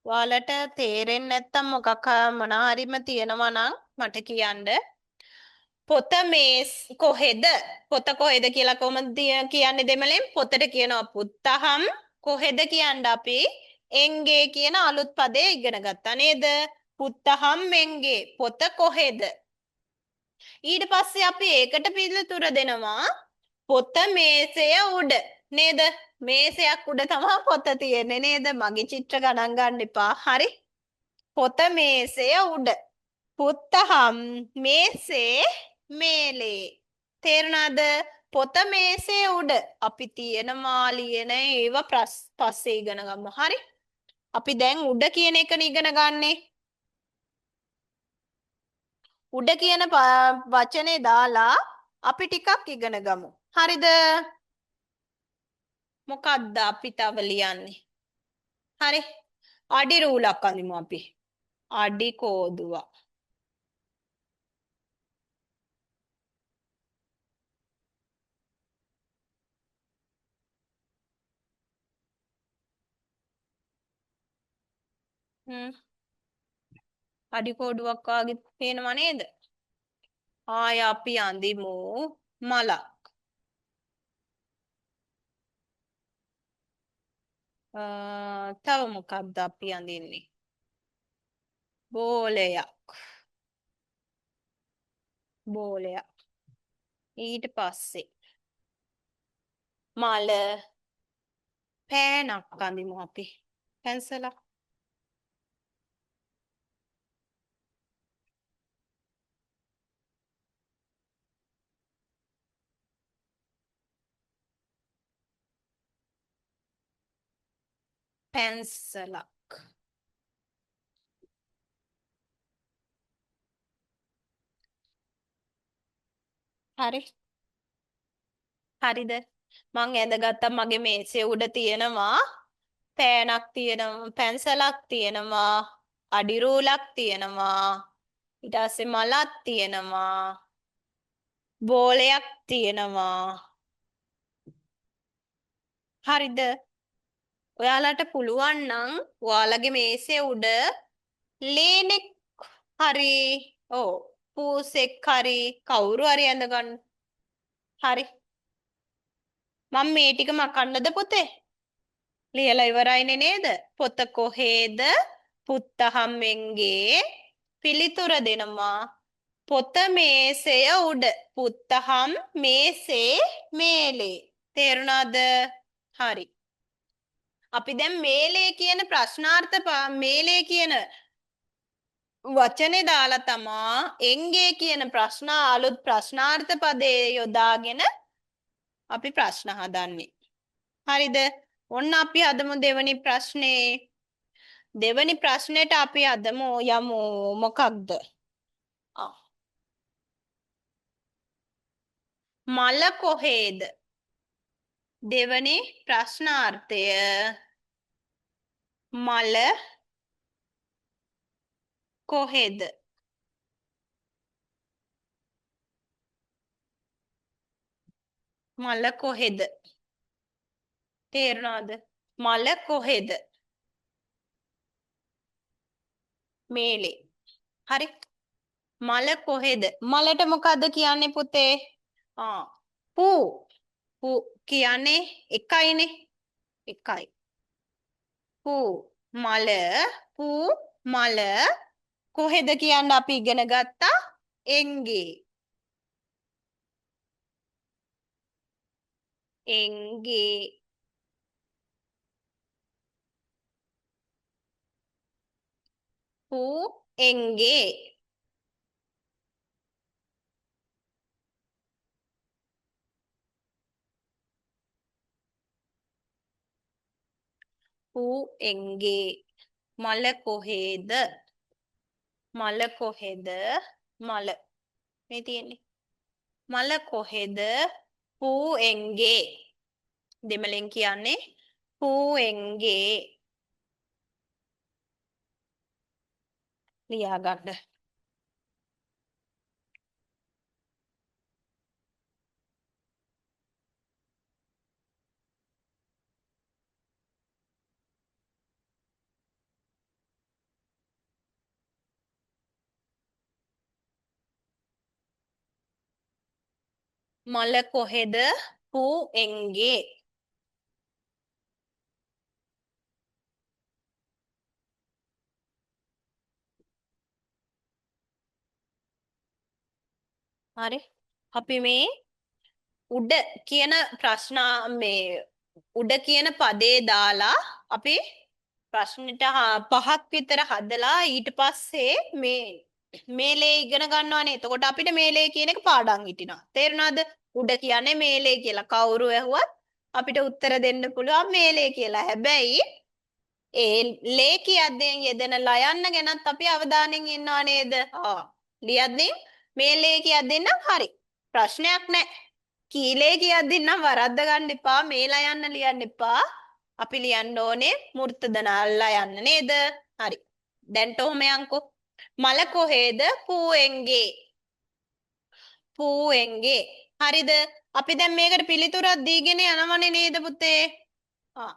ඔයාලට තේරෙන්නේ නැත්තම් මොකක් මොනාරිම තියෙනවා නම් මට කියන්න. පොත මේස් කොහෙද? පොත කොහෙද කියලා කොහොමද කියන්නේ දෙමළෙන්? පොතට කියනවා පුත්තහම්. කොහෙද කියන්න අපි එංගේ කියන අලුත් පදේ ඉගෙන ගත්තා නේද? පුත්තහම් එංගේ. පොත කොහෙද? ඊට පස්සේ අපි ඒකට පිළිතුර දෙනවා පොත මේසය උඩ නේද? මේසයක් උඩ තමයි පොත තියෙන්නේ නේද? මගේ චිත්‍ර ගණන් ගන්න එපා. හරි? පොත මේසය උඩ. පුත්තහම් මේසේ මේලේ. තේරුණාද? පොත මේසේ උඩ. අපි තියෙනවා ලියන ඒවා පස්සේ ඉගෙන ගමු. හරි? අපි දැන් උඩ කියන එකනේ ඉගෙන ගන්නේ. උඩ කියන වචනේ දාලා අපි ටිකක් ඉගෙන ගමු. හරිද? මොකක්ද අපි තව ලියන්නේ? හරි. අඩි රූලක් අඳිමු අපි. අඩි කෝදුවක්. අඩි කෝඩුවක් වගේ පේනව නේද? ආය අපි අඳිමු මලක්. තව මොකක්ද අපි අඳින්නේ? බෝලයක්. බෝලයක්. ඊට පස්සේ මල පෑනක් අඳිමු අපි. පැන්සලක්. පැන්සලක්. හරි. හරිද? මං ඇඳගත්තා මගේ මේසේ උඩ තියෙනවා පෑනක් තියෙනවා පැන්සලක් තියෙනවා අඩි රූලක් තියෙනවා ඊට පස්සේ මලක් තියෙනවා බෝලයක් තියෙනවා. හරිද? ඔයාලට පුළුවන් නම් ඔයාලගේ මේසේ උඩ ලේනෙක් හරි ඔව් පූසෙක් හරි කවුරු හරි ඇඳගන්න. හරි. මම මේ ටික මකන්නද පුතේ? ලියලා ඉවරයිනේ නේද? පොත කොහේද? පුත්තහම්ෙන්ගේ පිළිතුර දෙනවා. පොත මේසය උඩ. පුත්තහම් මේසේ මේලේ. තේරුණාද? හරි. අපි දැන් මේලේ කියන ප්‍රශ්නාර්ථ මේලේ කියන වචනේ දාලා තමා එංගේ කියන අලුත් ප්‍රශ්නාර්ථ පදේ යොදාගෙන අපි ප්‍රශ්න හදන්නේ. හරිද? ඔන්න අපි හදමු දෙවනි ප්‍රශ්නේ. දෙවනි ප්‍රශ්නෙට අපි යමු මොකක්ද? මල කොහේද? දෙවනි ප්‍රශ්නාර්ථය මල කොහෙද? මල කොහෙද? තේරුණාද? මල කොහෙද? මේලේ. හරි. මල කොහෙද? මලට මොකද්ද කියන්නේ පුතේ? ආ. පූ. පූ කියන්නේ එකයිනේ. එකයි. පූ. මල. පූ. මල. කොහෙද කියන්න අපි ඉගෙන ගත්තා? එංගේ. එංගේ. පූ එංගේ. පූ එංගේ. මල කොහෙද? මල කොහෙද? මල. මේ තියෙන්නේ. මල කොහෙද? පූ එංගේ. දෙමළෙන් කියන්නේ පූ එංගේ. ලියා ගන්න. මල කොහෙද? පූ එංගේ. හරි. අපි මේ උඩ කියන ප්‍රශ්න මේ උඩ කියන පදේ දාලා අපි ප්‍රශ්නෙට පහක් විතර හදලා ඊට පස්සේ මේලේ ඉගෙන ගන්නවානේ. එතකොට අපිට මේලේ කියන එක පාඩම් හිටිනවා. තේරුණාද? උඩ කියන්නේ මේලේ කියලා. කවුරු ඇහුවත් අපිට උත්තර දෙන්න පුළුවන් මේලේ කියලා. හැබැයි ඒ ලේ කියද්දෙන් යෙදෙන ලයන්න ගැනත් අපි අවධානයෙන් ඉන්නවා නේද? ලියද්දී මේ ලේ කියද්දී නම් හරි. ප්‍රශ්නයක් නැහැ. කීලේ කියද්දී නම් වරද්ද ගන්න එපා. මේ ලයන්න ලියන්න එපා. අපි ලියන්න ඕනේ මුර්තදනල්ලා යන්න නේද? හරි. දැන්ට ඔහොම යන්කෝ. මල කොහෙද? පූවෙන්ගේ. පූවෙන්ගේ. හරිද? අපි දැන් මේකට පිළිතුරක් දීගෙන යනවනේ නේද පුතේ? ආ.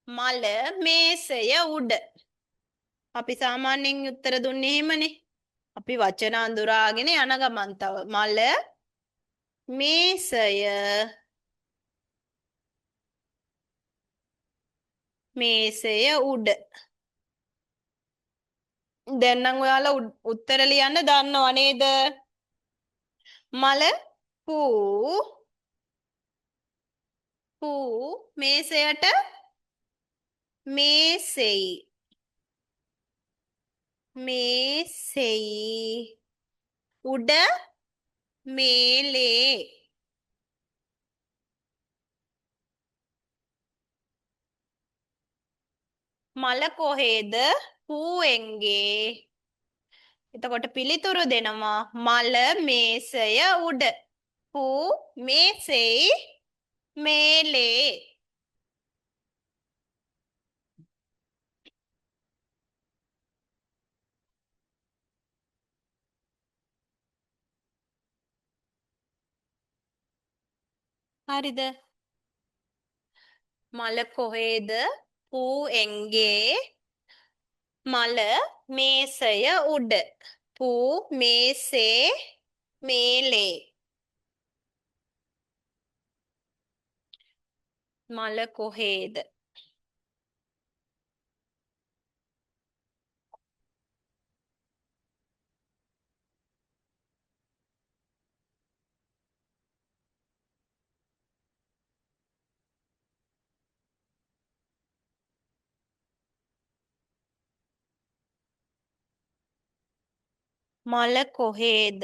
මල මේසය උඩ. අපි සාමාන්‍යයෙන් උත්තර දුන්නේ එහෙමනේ. අපි වචන අඳුරාගෙන යන ගමන් තව මල මේසය මේසය උඩ. දැන් නම් ඔයාලා උත්තර ලියන්න දන්නව නේද? මල පූ මේසයට මේසෙයි. මේසෙයි උඩ මේලේ. මල කොහෙද? පූවෙන්ගේ. එතකොට පිළිතුරු දෙනවා මල මේසය උඩ. පූ මේසෙයි මේලේ. හරිද? මල කොහෙද? පූ එංගේ. මල මේසය උඩ. පූ මේසේ මේලේ. මල කොහෙද? මල කොහෙද?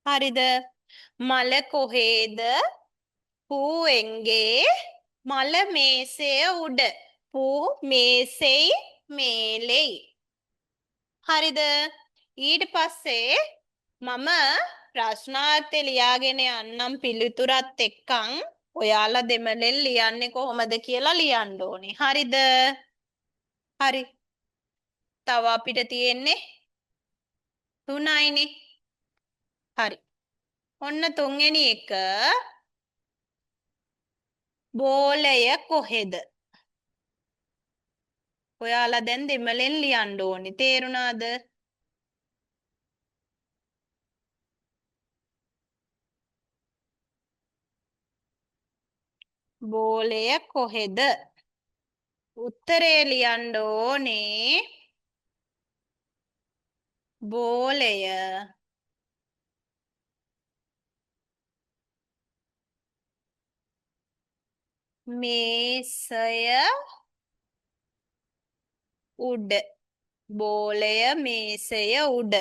හරිද? මල කොහේද? පූ එංගේ මල මේසය උඩ. පූ මේසෙයි මේලෙයි. හරිද? ඊට පස්සේ මම ප්‍රශ්නාර්ථය ලියාගෙන යන්නම් පිළිතුරත් එක්කන් ඔයාලා දෙමළෙන් ලියන්නේ කොහොමද කියලා ලියන්න ඕනේ. හරිද? හරි. තව අපිට තියෙන්නේ 3යිනේ. හරි. ඔන්න තුන්වෙනි එක බෝලය කොහෙද? ඔයාලා දැන් දෙමළෙන් ලියන්න ඕනේ. තේරුණාද? බෝලය කොහෙද? උත්තරේ ලියන්න ඕනේ. බෝලය මේසය උඩ. බෝලය මේසය උඩ.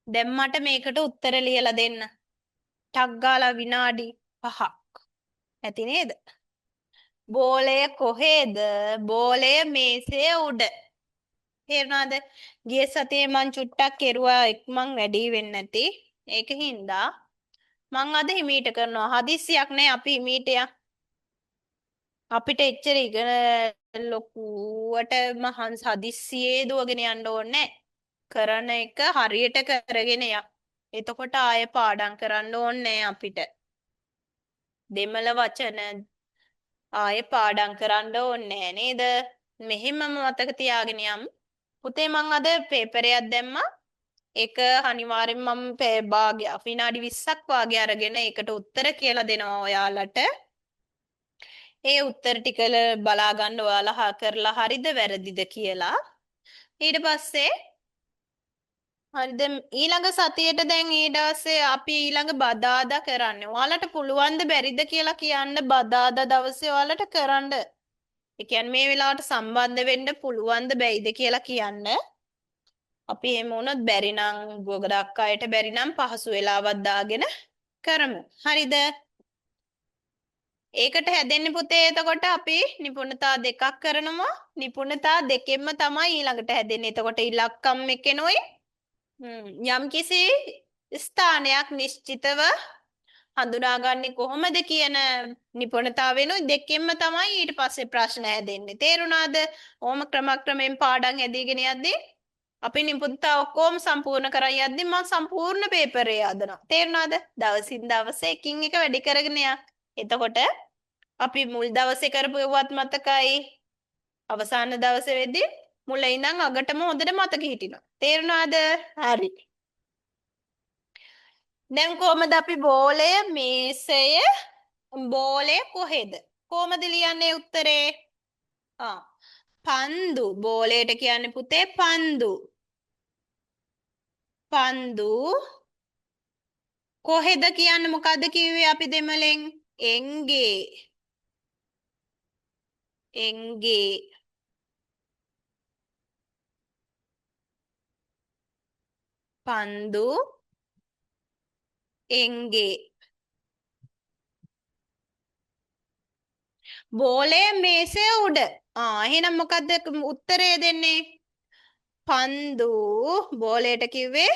දැන් මට මේකට උත්තර ලියලා දෙන්න. ටක් ගාලා විනාඩි 5ක්. ඇති නේද? බෝලය කොහෙද? බෝලය මේසය උඩ. තේරුණාද? ගිය සතියේ මං චුට්ටක් කෙරුවා එක්මන් වැඩි වෙන්නේ නැති. ඒක හින්දා මං අද හිමීට කරනවා. හදිස්සියක් නෑ අපි හිමීට අපිට එච්චර ඉගෙන ලොකුවට මහන්ස් හදිස්සියේ දුවගෙන යන්න ඕනේ කරන එක හරියට කරගෙන යන්න. එතකොට ආයෙ පාඩම් කරන්න ඕනේ අපිට. දෙමළ වචන ආයෙ පාඩම් කරන්න ඕනේ නේද? මෙහෙමම මතක තියාගෙන යමු. පුතේ මං අද පේපරයක් දැම්මා. ඒක අනිවාර්යෙන් මම භාගයක් විනාඩි 20ක් වාගේ අරගෙන ඒකට උත්තර කියලා දෙනවා ඔයාලට. ඒ උත්තර ටික බලා ගන්න ඔයාලා කරලා හරිද වැරදිද කියලා. ඊට පස්සේ හරිද ඊළඟ සතියේට දැන් ඊට පස්සේ අපි ඊළඟ බදාදා කරන්නේ. ඔයාලට පුළුවන් ද බැරිද කියලා කියන්න බදාදා දවසේ ඔයාලට කරන්න. ඒ කියන්නේ මේ වෙලාවට සම්බන්ධ වෙන්න පුළුවන් ද බැයිද කියලා කියන්න. අපි එහෙම වුණොත් බැරි නම් ගොඩක් අයට බැරි නම් පහසු වෙලාවක් දාගෙන කරමු. හරිද? ඒකට හැදෙන්නේ පුතේ එතකොට අපි නිපුණතා දෙකක් කරනවා. නිපුණතා දෙකෙන්ම තමයි ඊළඟට හැදෙන්නේ. එතකොට ඉලක්කම් එකනොයි යම්කිසි ස්ථානයක් නිශ්චිතව හඳුනාගන්නේ කොහොමද කියන නිපුණතාවෙනුයි දෙකෙන්ම තමයි ඊට පස්සේ ප්‍රශ්න හැදෙන්නේ. තේරුණාද? ඕම ක්‍රමක්‍රමයෙන් පාඩම් හැදීගෙන යද්දී අපි නිපුණතා ඔක්කොම සම්පූර්ණ කරන් යද්දී මම සම්පූර්ණ පේපරේ හදනවා. තේරුණාද? දවසින් දවස එකින් එක වැඩි කරගෙන යන්න. එතකොට අපි මුල් දවසේ කරපු ඒවත් මතකයි. අවසාන දවසේ වෙද්දී මුල ඉඳන් අගටම හොඳට මතක හිටිනවා. තේරුණාද? හරි. දැන් කොහමද අපි බෝලය මේසය බෝලය කොහෙද? කොහමද ලියන්නේ උත්තරේ? පන්දු. බෝලයට කියන්නේ පුතේ පන්දු. පන්දු කොහෙද කියන්නේ මොකද්ද කිව්වේ අපි දෙමළෙන්? එංගේ. එංගේ. පන්දු එංගේ. බෝලය මේසය උඩ. එහෙනම් මොකද්ද උත්තරය දෙන්නේ? පන්දු බෝලයට කිව්වේ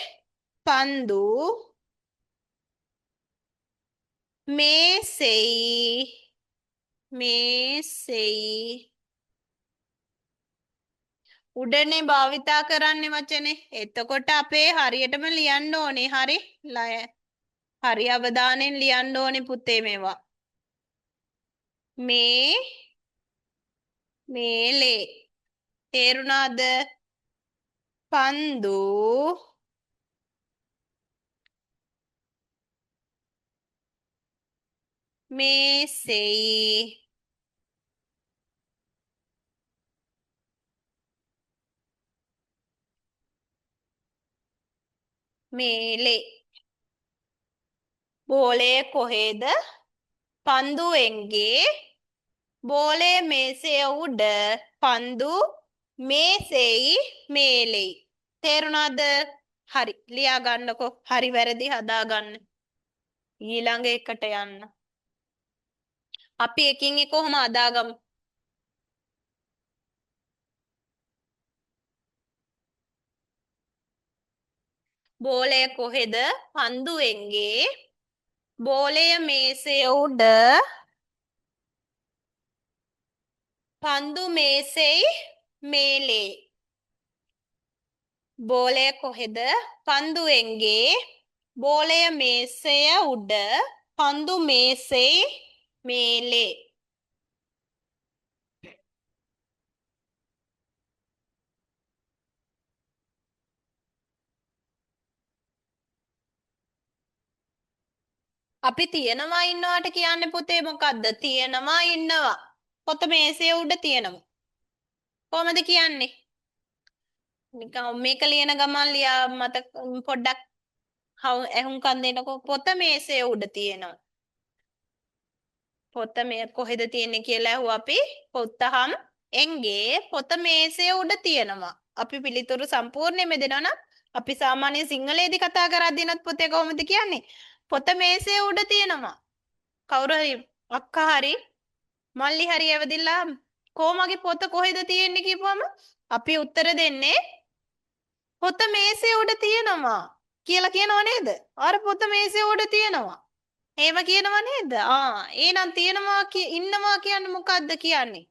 පන්දු මේසෙයි උඩනේ භාවිතා කරන්නේ වචනේ. එතකොට අපේ හරියටම ලියන්න ඕනේ. හරි? හරි අවධානයෙන් ලියන්න ඕනේ පුතේ මේවා. මේලේ. තේරුණාද? පන්දු මේසෙයි මේලේ. බෝලය කොහෙද? පන්දු එංගේ. බෝලය මේසය උඩ. පන්දු මේසෙයි මේලෙයි. තේරුණාද? හරි. ලියා ගන්නකො. හරි වැරදි හදා ගන්න. ඊළඟ එකට යන්න. අපි එකින් එක කොහොම හදාගමු? බෝලය කොහෙද? පන්දුවෙන්ගේ. බෝලය මේසය උඩ. පන්දු මේසෙයි මේලේ. බෝලය කොහෙද? පන්දුවෙන්ගේ. බෝලය මේසය උඩ. පන්දු මේසෙයි මේලේ. අපි තියනවා ඉන්නවාට කියන්නේ පුතේ මොකද්ද? තියනවා ඉන්නවා. පොත මේසය උඩ තියනවා. කොහොමද කියන්නේ? නිකන් මේක ලියන ගමන් ලියා මත පොඩ්ඩක් ඇහුම්කන් දෙන්නකො. පොත මේසය උඩ තියෙනවා. පොත මේ කොහෙද තියෙන්නේ කියලා ඇහුවා අපි. පොත්තහම් එංගේ පොත මේසය උඩ තියෙනවා. අපි පිළිතුරු සම්පූර්ණයෙන්ම දෙනවා නම් අපි සාමාන්‍ය සිංහලයේදී කතා කරද්දීනත් පුතේ කොහොමද කියන්නේ? පොත මේසය උඩ තියෙනවා. කවුරු හරි අක්කා හරි මල්ලි හරි ඇවිදilla කොමගේ පොත කොහෙද තියෙන්නේ කියපුවම අපි උත්තර දෙන්නේ පොත මේසෙ උඩ තියෙනවා කියලා කියනව නේද? අර පොත මේසෙ උඩ තියෙනවා. එහෙම කියනව නේද? එහෙනම් තියෙනවා ඉන්නවා කියන්නේ මොකද්ද කියන්නේ?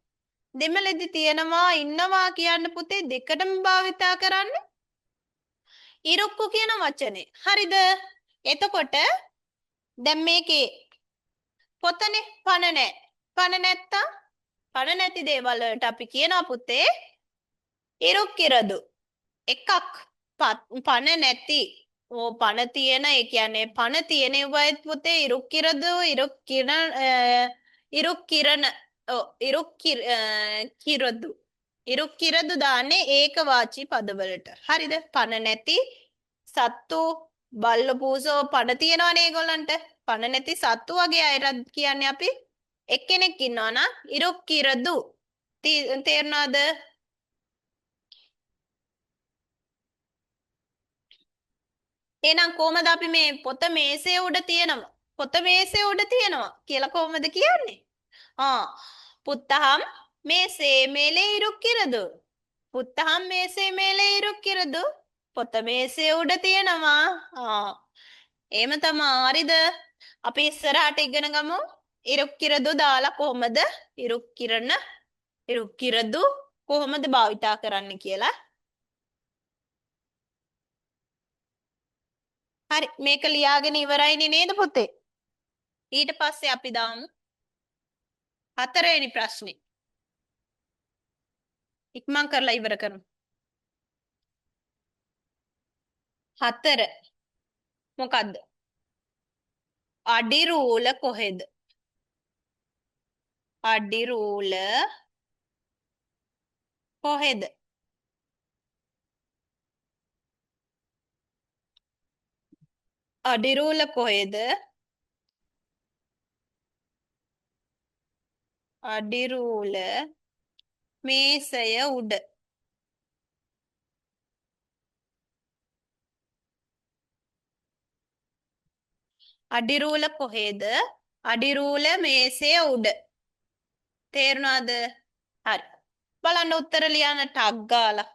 දෙමළෙදි තියෙනවා ඉන්නවා කියන්න පුතේ දෙකටම භාවිතා කරන්නේ ඉරුක්කු කියන වචනේ. හරිද? එතකොට දැන් මේකේ පොතනේ පණ නැහැ. පණ නැත්තම් පණ නැති දේවල් වලට අපි කියනවා පුතේ ඉරුක්කිරදු. එකක් පණ නැති පණ තියෙන ඒ කියන්නේ පණ තියෙන ඒවායිත් පුතේ ඉරුක්කිරදු ඉරුක්කිරණ කිරදු ඉරුක්කිරදු දාන්නේ ඒකවාචී පදවලට. හරිද? පණ නැති සත්තු බල්ල පූසෝ පණ තියෙනවනේ ඒගොල්ලන්ට. පණ නැති සත්තු වගේ අයටත් කියන්නේ අපි එක්කෙනෙක් ඉන්නවා නම් ඉරුක්කිරදු. තේරුණාද? එහෙනම් කොහමද අපි මේ පොත මේසෙ උඩ තියෙනවා. පොත මේසෙ උඩ තියෙනවා කියලා කොහමද කියන්නේ? புத்தகம் மேசே மேலே இருக்கிறது. புத்தகம் மேசே மேலே இருக்கிறது. පොත මේසෙ උඩ තියෙනවා. එහෙම තමයි. හරිද? අපි ඉස්සරහට ඉගෙන ගමු. ඉරුක්කිරදු දාලා කොහමද ඉරුක්කිරදු කොහොමද භාවිතා කරන්න කියලා. හරි මේක ලියාගෙන ඉවරයිනේ නේද පුතේ? ඊට පස්සේ අපි දාමු හතරවෙනි ප්‍රශ්නේ. ඉක්මන් කරලා ඉවර කරමු. 4 මොකද්ද? අඩි රූල කොහෙද? අඩි රූල කොහෙද? අඩි රූල කොහෙද? අඩි රූල මේසය උඩ. අඩි රූල කොහෙද? අඩි රූල මේසය උඩ. තේරුණාද? හරි. බලන්න උත්තර ලියන්න ටක් ගාලා.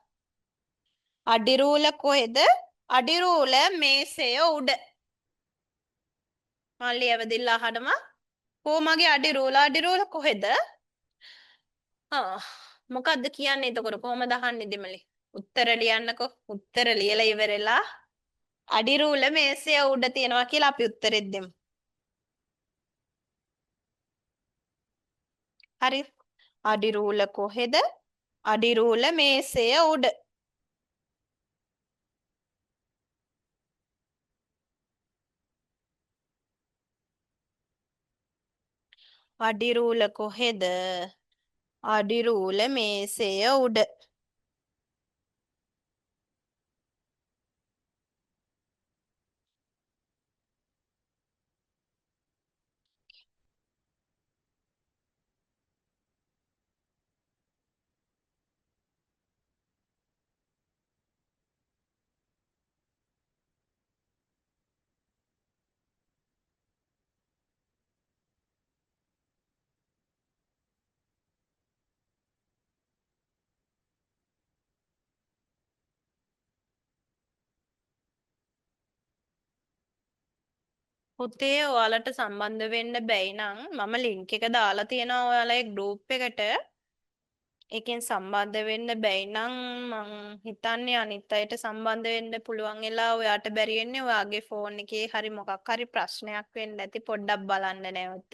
අඩි රූල කොහෙද? අඩි රූල මේසය උඩ. මල්ලි ඇවිදilla අහනවා. කොමගේ අඩි රූල කොහෙද? මොකද්ද කියන්නේ එතකොට කොහමද අහන්නේ දෙමළේ? උත්තර ලියන්නකෝ. උත්තර ලියලා ඉවරලා අඩි රූල මේසය උඩ තියෙනවා කියලා අපි උත්තරෙත් දෙමු. හරි. අඩි රූල කොහෙද? අඩි රූල මේසය උඩ. අඩි රූල කොහෙද? අඩි රූල මේසය උඩ. පුතේ ඔයාලට සම්බන්ධ වෙන්න බැයි නම් මම ලින්ක් එක දාලා තියෙනවා ඔයාලගේ ගෲප් එකට. ඒකෙන් සම්බන්ධ වෙන්න බැයි නම් මං හිතන්නේ අනිත් අයට සම්බන්ධ වෙන්න පුළුවන් වෙලා ඔයාට බැරි වෙන්නේ ඔයාගේ ෆෝන් එකේ හරි මොකක් හරි ප්‍රශ්නයක් වෙන්න ඇති පොඩ්ඩක් බලන්න නැවත.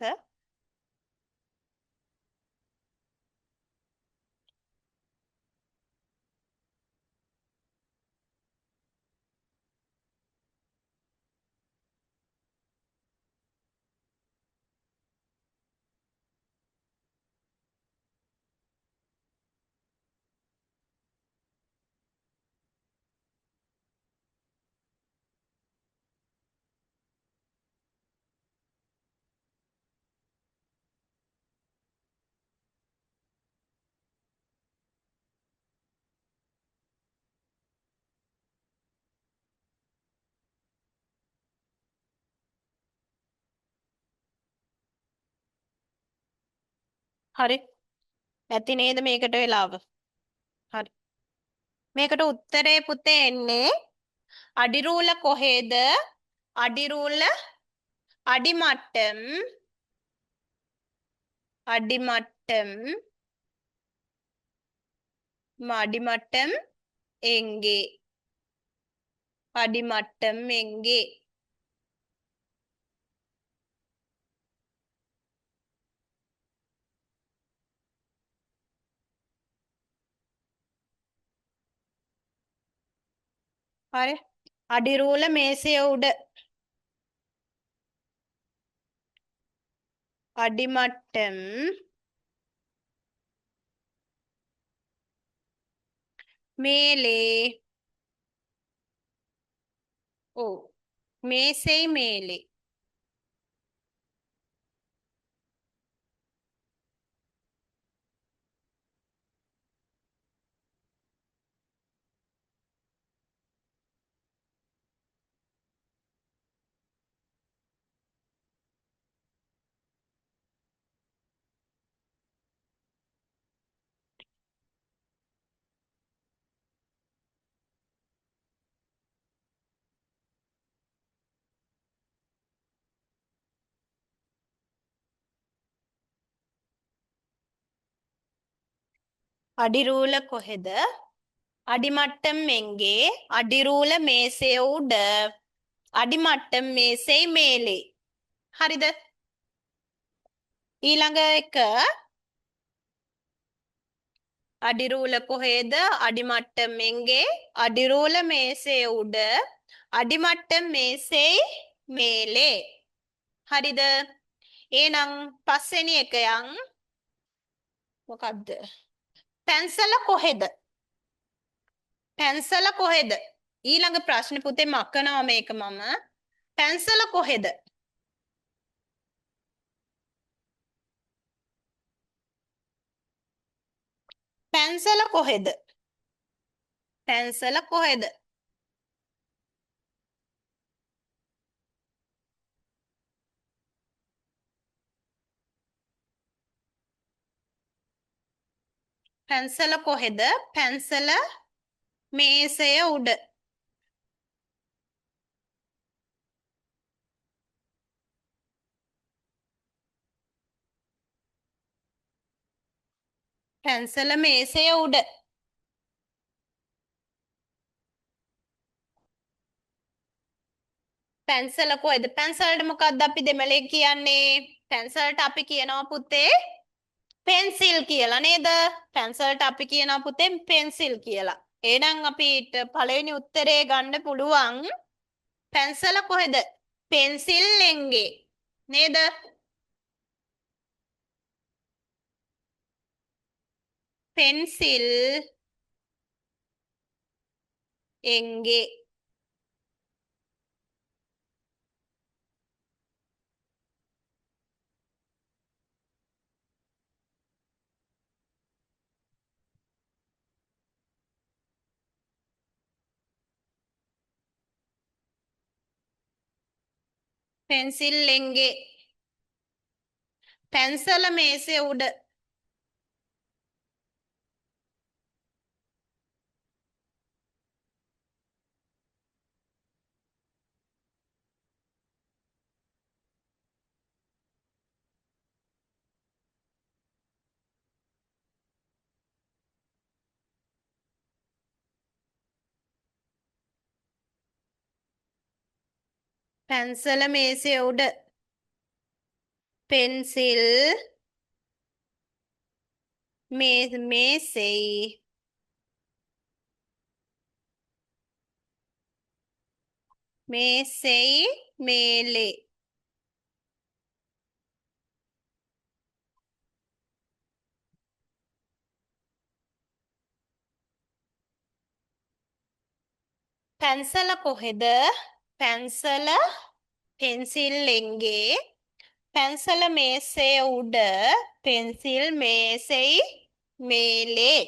හරි. ඇති නේද මේකට වෙලාව? හරි. මේකට උත්තරේ පුතේ එන්නේ අඩිරූල කොහෙද? අඩිරූල අඩිමට්ටම් අඩිමට්ටම් අඩිමට්ටම් எங்கே? அடிமட்டம் எங்கே? හරි. අඩිරූල මේසය උඩ අඩිමට්ටම් மேலே ஓ மேசை மேலே අඩිරූල කොහෙද? අඩිමට්ටම් எங்கே? අඩිරූල මේසය උඩ අඩිමට්ටම් මේසை மேலே. හරිද? ඊළඟ එක අඩිරූල කොහෙද? අඩිමට්ටම් எங்கே? අඩිරූල මේසය උඩ අඩිමට්ටම් මේසை மேலே. හරිද? එහෙනම් පස්වෙනි එක යන් මොකද්ද? පැන්සල කොහෙද? පැන්සල කොහෙද? ඊළඟ ප්‍රශ්න පුතේ මකනවා මේක මම. පැන්සල කොහෙද? පැන්සල කොහෙද? පැන්සල කොහෙද? පැන්සල කොහෙද? පැන්සල මේසය උඩ. පැන්සල මේසය උඩ. පැන්සල කොහෙද? පැන්සලට මොකක්ද අපි දෙමළේ කියන්නේ? පැන්සලට අපි කියනවා පුතේ පෙන්සිල් කියලා නේද? පැන්සලට අපි කියනවා පුතේ පෙන්සිල් කියලා. එහෙනම් අපිට පළවෙනි උත්තරේ ගන්න පුළුවන් පැන්සල කොහෙද? පෙන්සිල් එංගේ නේද? පෙන්සිල් එංගේ. පෙන්සිල් එංගේ. පැන්සල මේසය උඩ. පැන්සල මේසේ උඩ. පෙන්සිල් මේසෙයි. මේසෙයි මේලේ. පැන්සල කොහෙද? පැන්සල පෙන්සිල් එංගේ. පැන්සල මේසේ උඩ. පෙන්සිල් මේසෙයි මේලේ.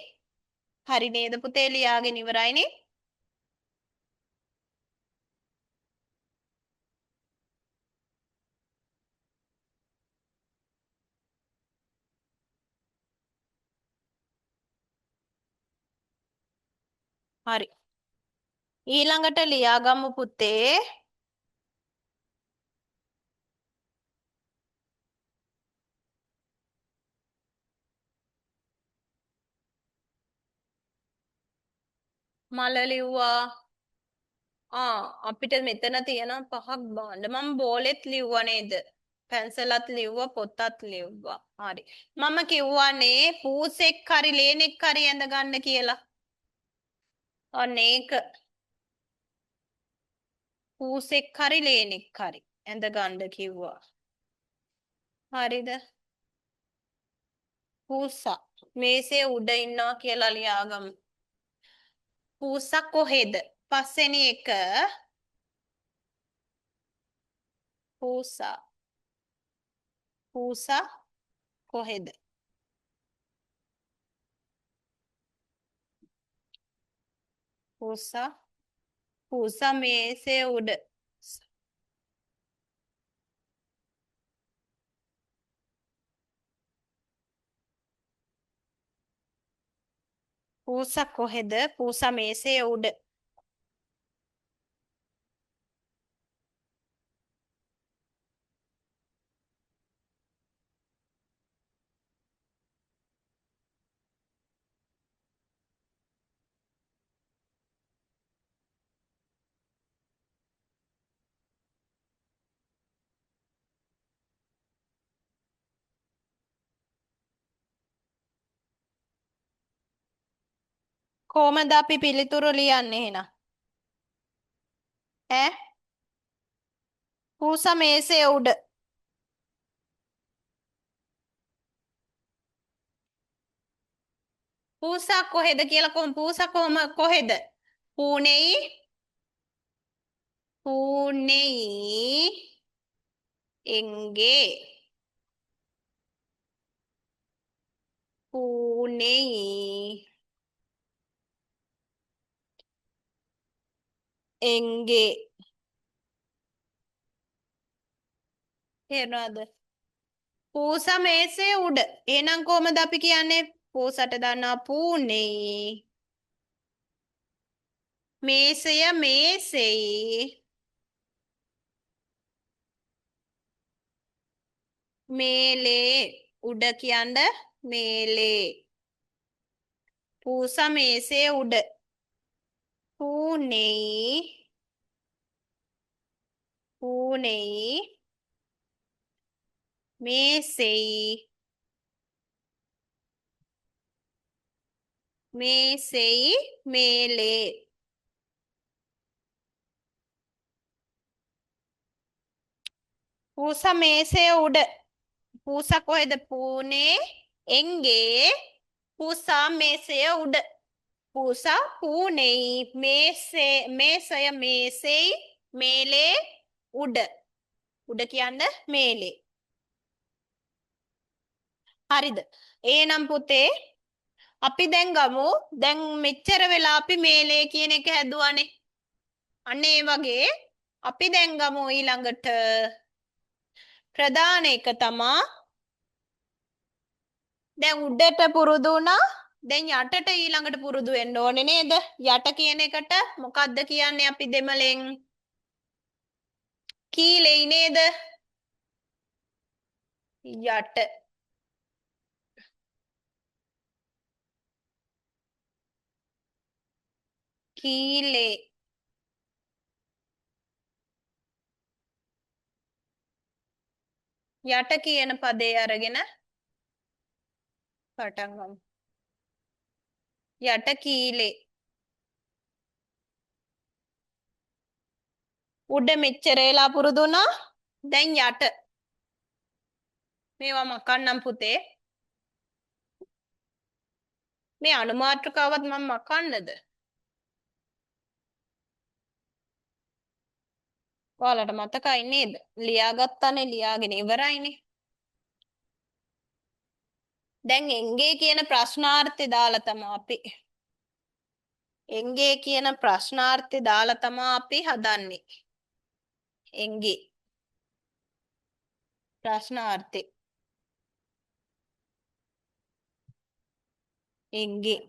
හරි නේද පුතේ? ලියාගෙන ඉවරයිනේ. හරි. ඊළඟට ලියාගමු පුතේ. මල ලිව්වා. අපිට මෙතන තියෙන පහක් බාන්න. මම බෝලෙත් ලිව්වා නේද? පැන්සලත් ලිව්වා, පොතත් ලිව්වා. හරි. මම කිව්වනේ පූසෙක් හරි ලේනෙක් හරි ඇඳ ගන්න කියලා. ඔන්න ඒක. පූසෙක් හරි ලේනෙක් හරි ඇඳ ගන්න කිව්වා. හරිද? පූසා මේසේ උඩ ඉන්නවා කියලා ලියාගමු. පූසා කොහෙද? පස්වෙනි එක. පූසා. පූසා කොහෙද? පූසා. පූසා මේසේ උඩ. පූසා කොහෙද? පූසා මේසේ උඩ. කොහමද අපි පිළිතුරු ලියන්නේ එහෙනම්? ඈ? පූසා මේසේ උඩ. පූසා කොහෙද කියලා පූසා කොහෙද? පූනෙයි. පූනෙයි එංගේ. පූනෙයි එංගේ. තේරුණාද? පූසා මේසේ උඩ. එහෙනම් කොහමද අපි කියන්නේ? පූසට දානවා පූනෙයි. මේසය මේසෙයි. මේලේ උඩ කියන්න මේලේ. පූසා මේසේ උඩ. පූනෙයි. පූනෙයි මේසෙයි. මේසෙයි මේලේ. පූසා මේසේ උඩ. පූසා කොහෙද? පූනේ එංගේ. පූසා මේසය උඩ. පූසා පූනෙයි මේසය මේසෙයි මේලේ උඩ. උඩ කියන්න මේලේ. හරිද? එහෙනම් පුතේ අපි දැන් ගමු. දැන් මෙච්චර වෙලා අපි මේලේ කියන එක හැදුවානේ. අන්න ඒ වගේ අපි දැන් ගමු ඊළඟට ප්‍රධාන එක තමා. දැන් උඩට පුරුදු වුණා. දැන් යටට ඊළඟට පුරුදු වෙන්න ඕනේ නේද? යට කියන එකට මොකද්ද කියන්නේ අපි දෙමළෙන්? කීලෙයි නේද? යට. කීලේ. යට කියන පදේ අරගෙන පටන් ගමු. යට කීලේ. උඩ මෙච්චර වෙලා පුරුදු වුණා. දැන් යට. මේවා මකන්නම් පුතේ. මේ අනුමාත්‍රකාවත් මම මකන්නද? ඔයාලට මතකයි නේද? ලියාගත්තානේ ලියාගෙන ඉවරයිනේ. දැන් එංගේ කියන ප්‍රශ්නාර්ථය දාලා තමයි අපි එංගේ කියන ප්‍රශ්නාර්ථය දාලා තමයි අපි හදන්නේ. එංගේ ප්‍රශ්නාර්ථය. එංගේ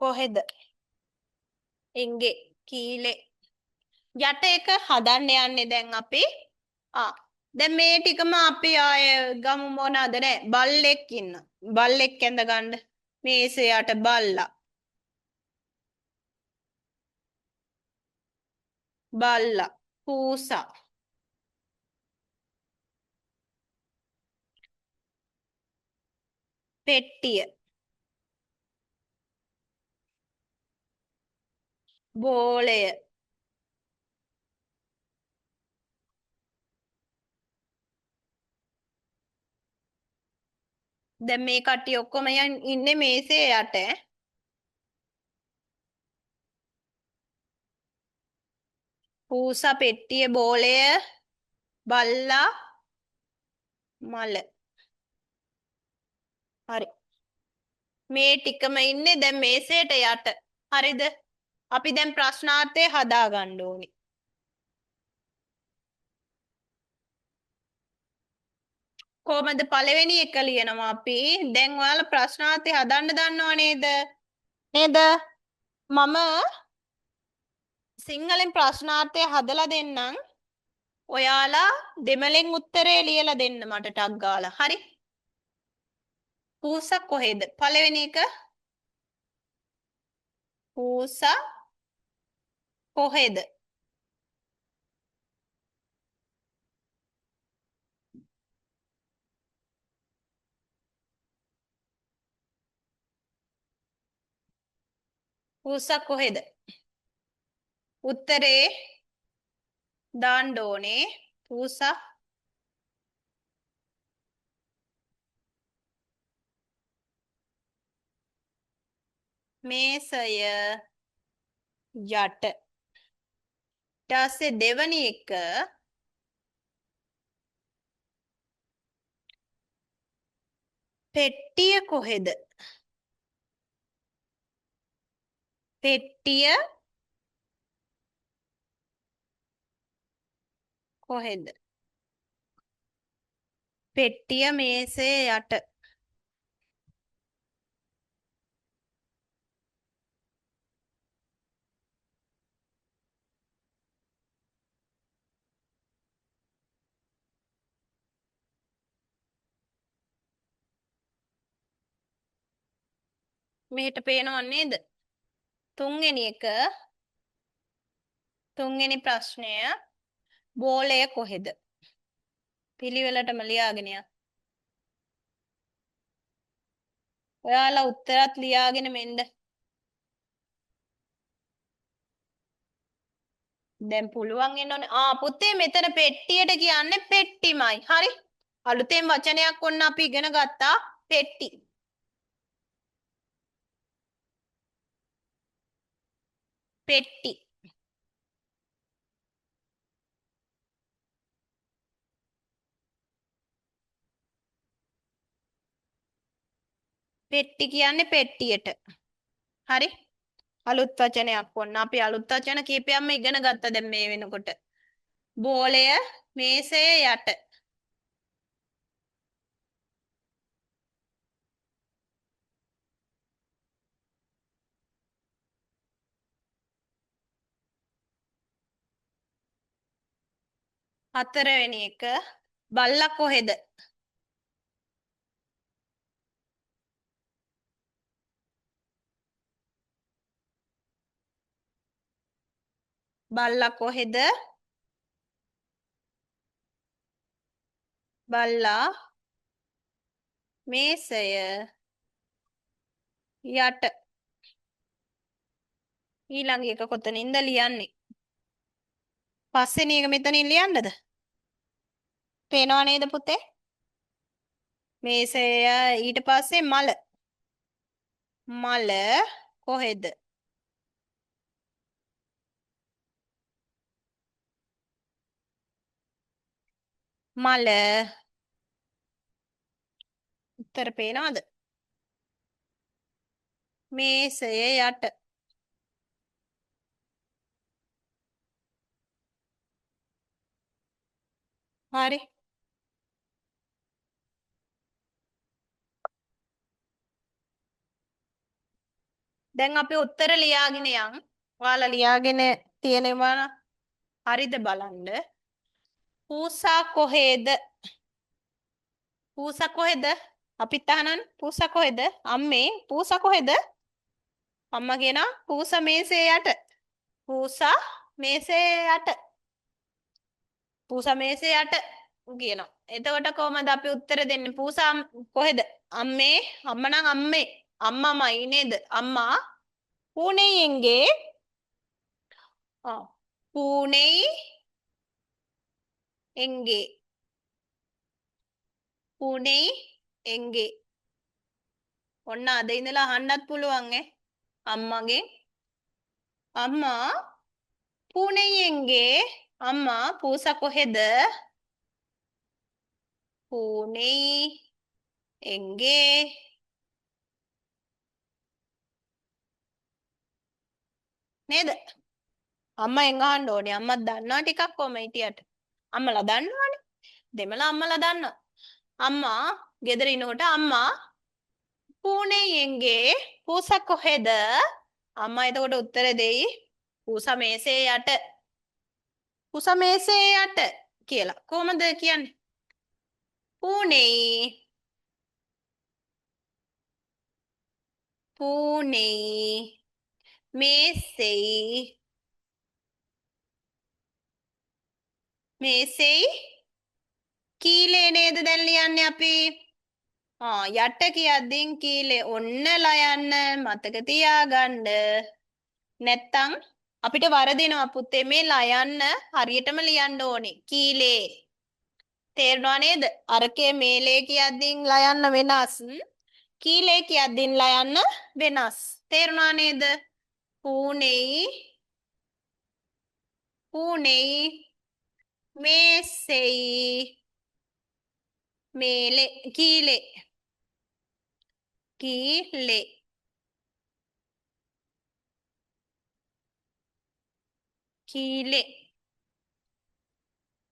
කොහෙද? එංගේ කීලේ යට එක හදන්න යන්නේ දැන් අපි. දැන් මේ ටිකම අපි ආය ගමු මොනවාද නෑ බල්ලෙක් ඉන්න. බල්ලෙක් ඇඳ ගන්න. මේසේ යට බල්ලා. බල්ලා. පූසා. පෙට්ටිය. බෝලය. දැන් මේ කට්ටිය ඔක්කොම ඉන්නේ මේසේ යට. පූසා පෙට්ටිය බෝලය බල්ලා මල. හරි. මේ ටිකම ඉන්නේ දැන් මේසයට යට. හරිද? අපි දැන් ප්‍රශ්නාර්ථය හදා ගන්න ඕනි. කොහමද පළවෙනි එක ලියනවා අපි. දැන් ඔයාලා ප්‍රශ්නාර්ථය හදන්න දන්නව නේද? නේද? මම සිංහලෙන් ප්‍රශ්නාර්ථය හදලා දෙන්නම්. ඔයාලා දෙමළෙන් උත්තරේ ලියලා දෙන්න මට ටක් ගාලා. හරි? පූසා කොහෙද? පළවෙනි එක පූසා කොහෙද? පූසා කොහෙද? උත්තරේ දාන්න ඕනේ. පූසා මේසය යට. ඊට පස්සේ දෙවනි එක පෙට්ටිය කොහෙද? පෙට්ටිය කොහෙද? පෙට්ටිය මේසේ යට. මෙහෙට පේනව නේද? තුන්වෙනි එක තුන්වෙනි ප්‍රශ්නය බෝලය කොහෙද? පිළිවෙලටම ලියාගෙන යන්න. ඔයාලා උත්තරත් ලියාගෙන මෙන්න. දැන් පුළුවන් වෙන්න ඕනේ. පුතේ මෙතන පෙට්ටියට කියන්නේ පෙට්ටිමයි. හරි? අලුතෙන් වචනයක් ඔන්න අපි ඉගෙන ගත්තා. පෙට්ටි. පෙට්ටි. පෙට්ටි කියන්නේ පෙට්ටියට. හරි? අලුත් වචනයක් ඔන්න අපි අලුත් වචන කීපයක්ම ඉගෙන ගත්තා දැන් මේ වෙනකොට. බෝලය මේසේ යට. හතරවෙනි එක බල්ලා කොහෙද? බල්ලා කොහෙද? බල්ලා මේසය යට. ඊළඟ එක කොතනින්ද ලියන්නේ? පස්වෙනි එක මෙතනින් ලියන්නද? පේනව නේද පුතේ? මේසය ඊට පස්සේ මල. මල කොහෙද? මල උත්තර පේනවද? මේසය යට. හරි. දැන් අපි උත්තර ලියාගෙන යන්. ඔයාලා ලියාගෙන තියෙනවා නම් හරිද බලන්න. පූසා කොහෙද? පූසා කොහෙද? අපිත් අහනන් පූසා කොහෙද? අම්මේ පූසා කොහෙද? අම්මා කියනවා පූසා මේසේ යට. පූසා මේසේ යට. පූසා මේසේ යට කියනවා. එතකොට කොහමද අපි උත්තර දෙන්නේ? පූසා කොහෙද? අම්මේ අම්මා නම් අම්මේ. අම්මමයි නේද? අම්මා பூனை எங்கே? பூனை எங்கே? பூனை எங்கே? ඔන්න අද ඉඳලා අහන්නත් පුළුවන් ඈ අම්මගෙන්. අම්මා பூனை எங்கே? අම්මා පූසා කොහෙද? பூனை எங்கே? නේද? අම්මෙන් අහන්න ඕනේ. අම්මත් දන්නවා ටිකක් කොහම හිටියට. අම්මලා දන්නවනේ. දෙමළ අම්මලා දන්නවා. අම්මා ගෙදර ඉනකොට අම්මා பூனை எங்கே? පූසා කොහෙද? අම්මා එතකොට උත්තර දෙයි පූසා මේසේ යට. පූසා මේසේ යට කියලා. කොහමද කියන්නේ? பூனை பூனை மேசை මේසෙයි කීලේ නේද දැන් ලියන්නේ අපි? යට කියද්දින් කීලේ ඔන්න ලයන්න මතක තියාගන්න. නැත්තම් අපිට වරදිනවා පුතේ මේ ලයන්න හරියටම ලියන්න ඕනේ. කීලේ. තේරුණා නේද? අරකේ මේලේ කියද්දින් ලයන්න වෙනස්. කීලේ කියද්දින් ලයන්න වෙනස්. තේරුණා නේද? பூனை பூனை மேசை மேலே கீழே கீழே கீழே.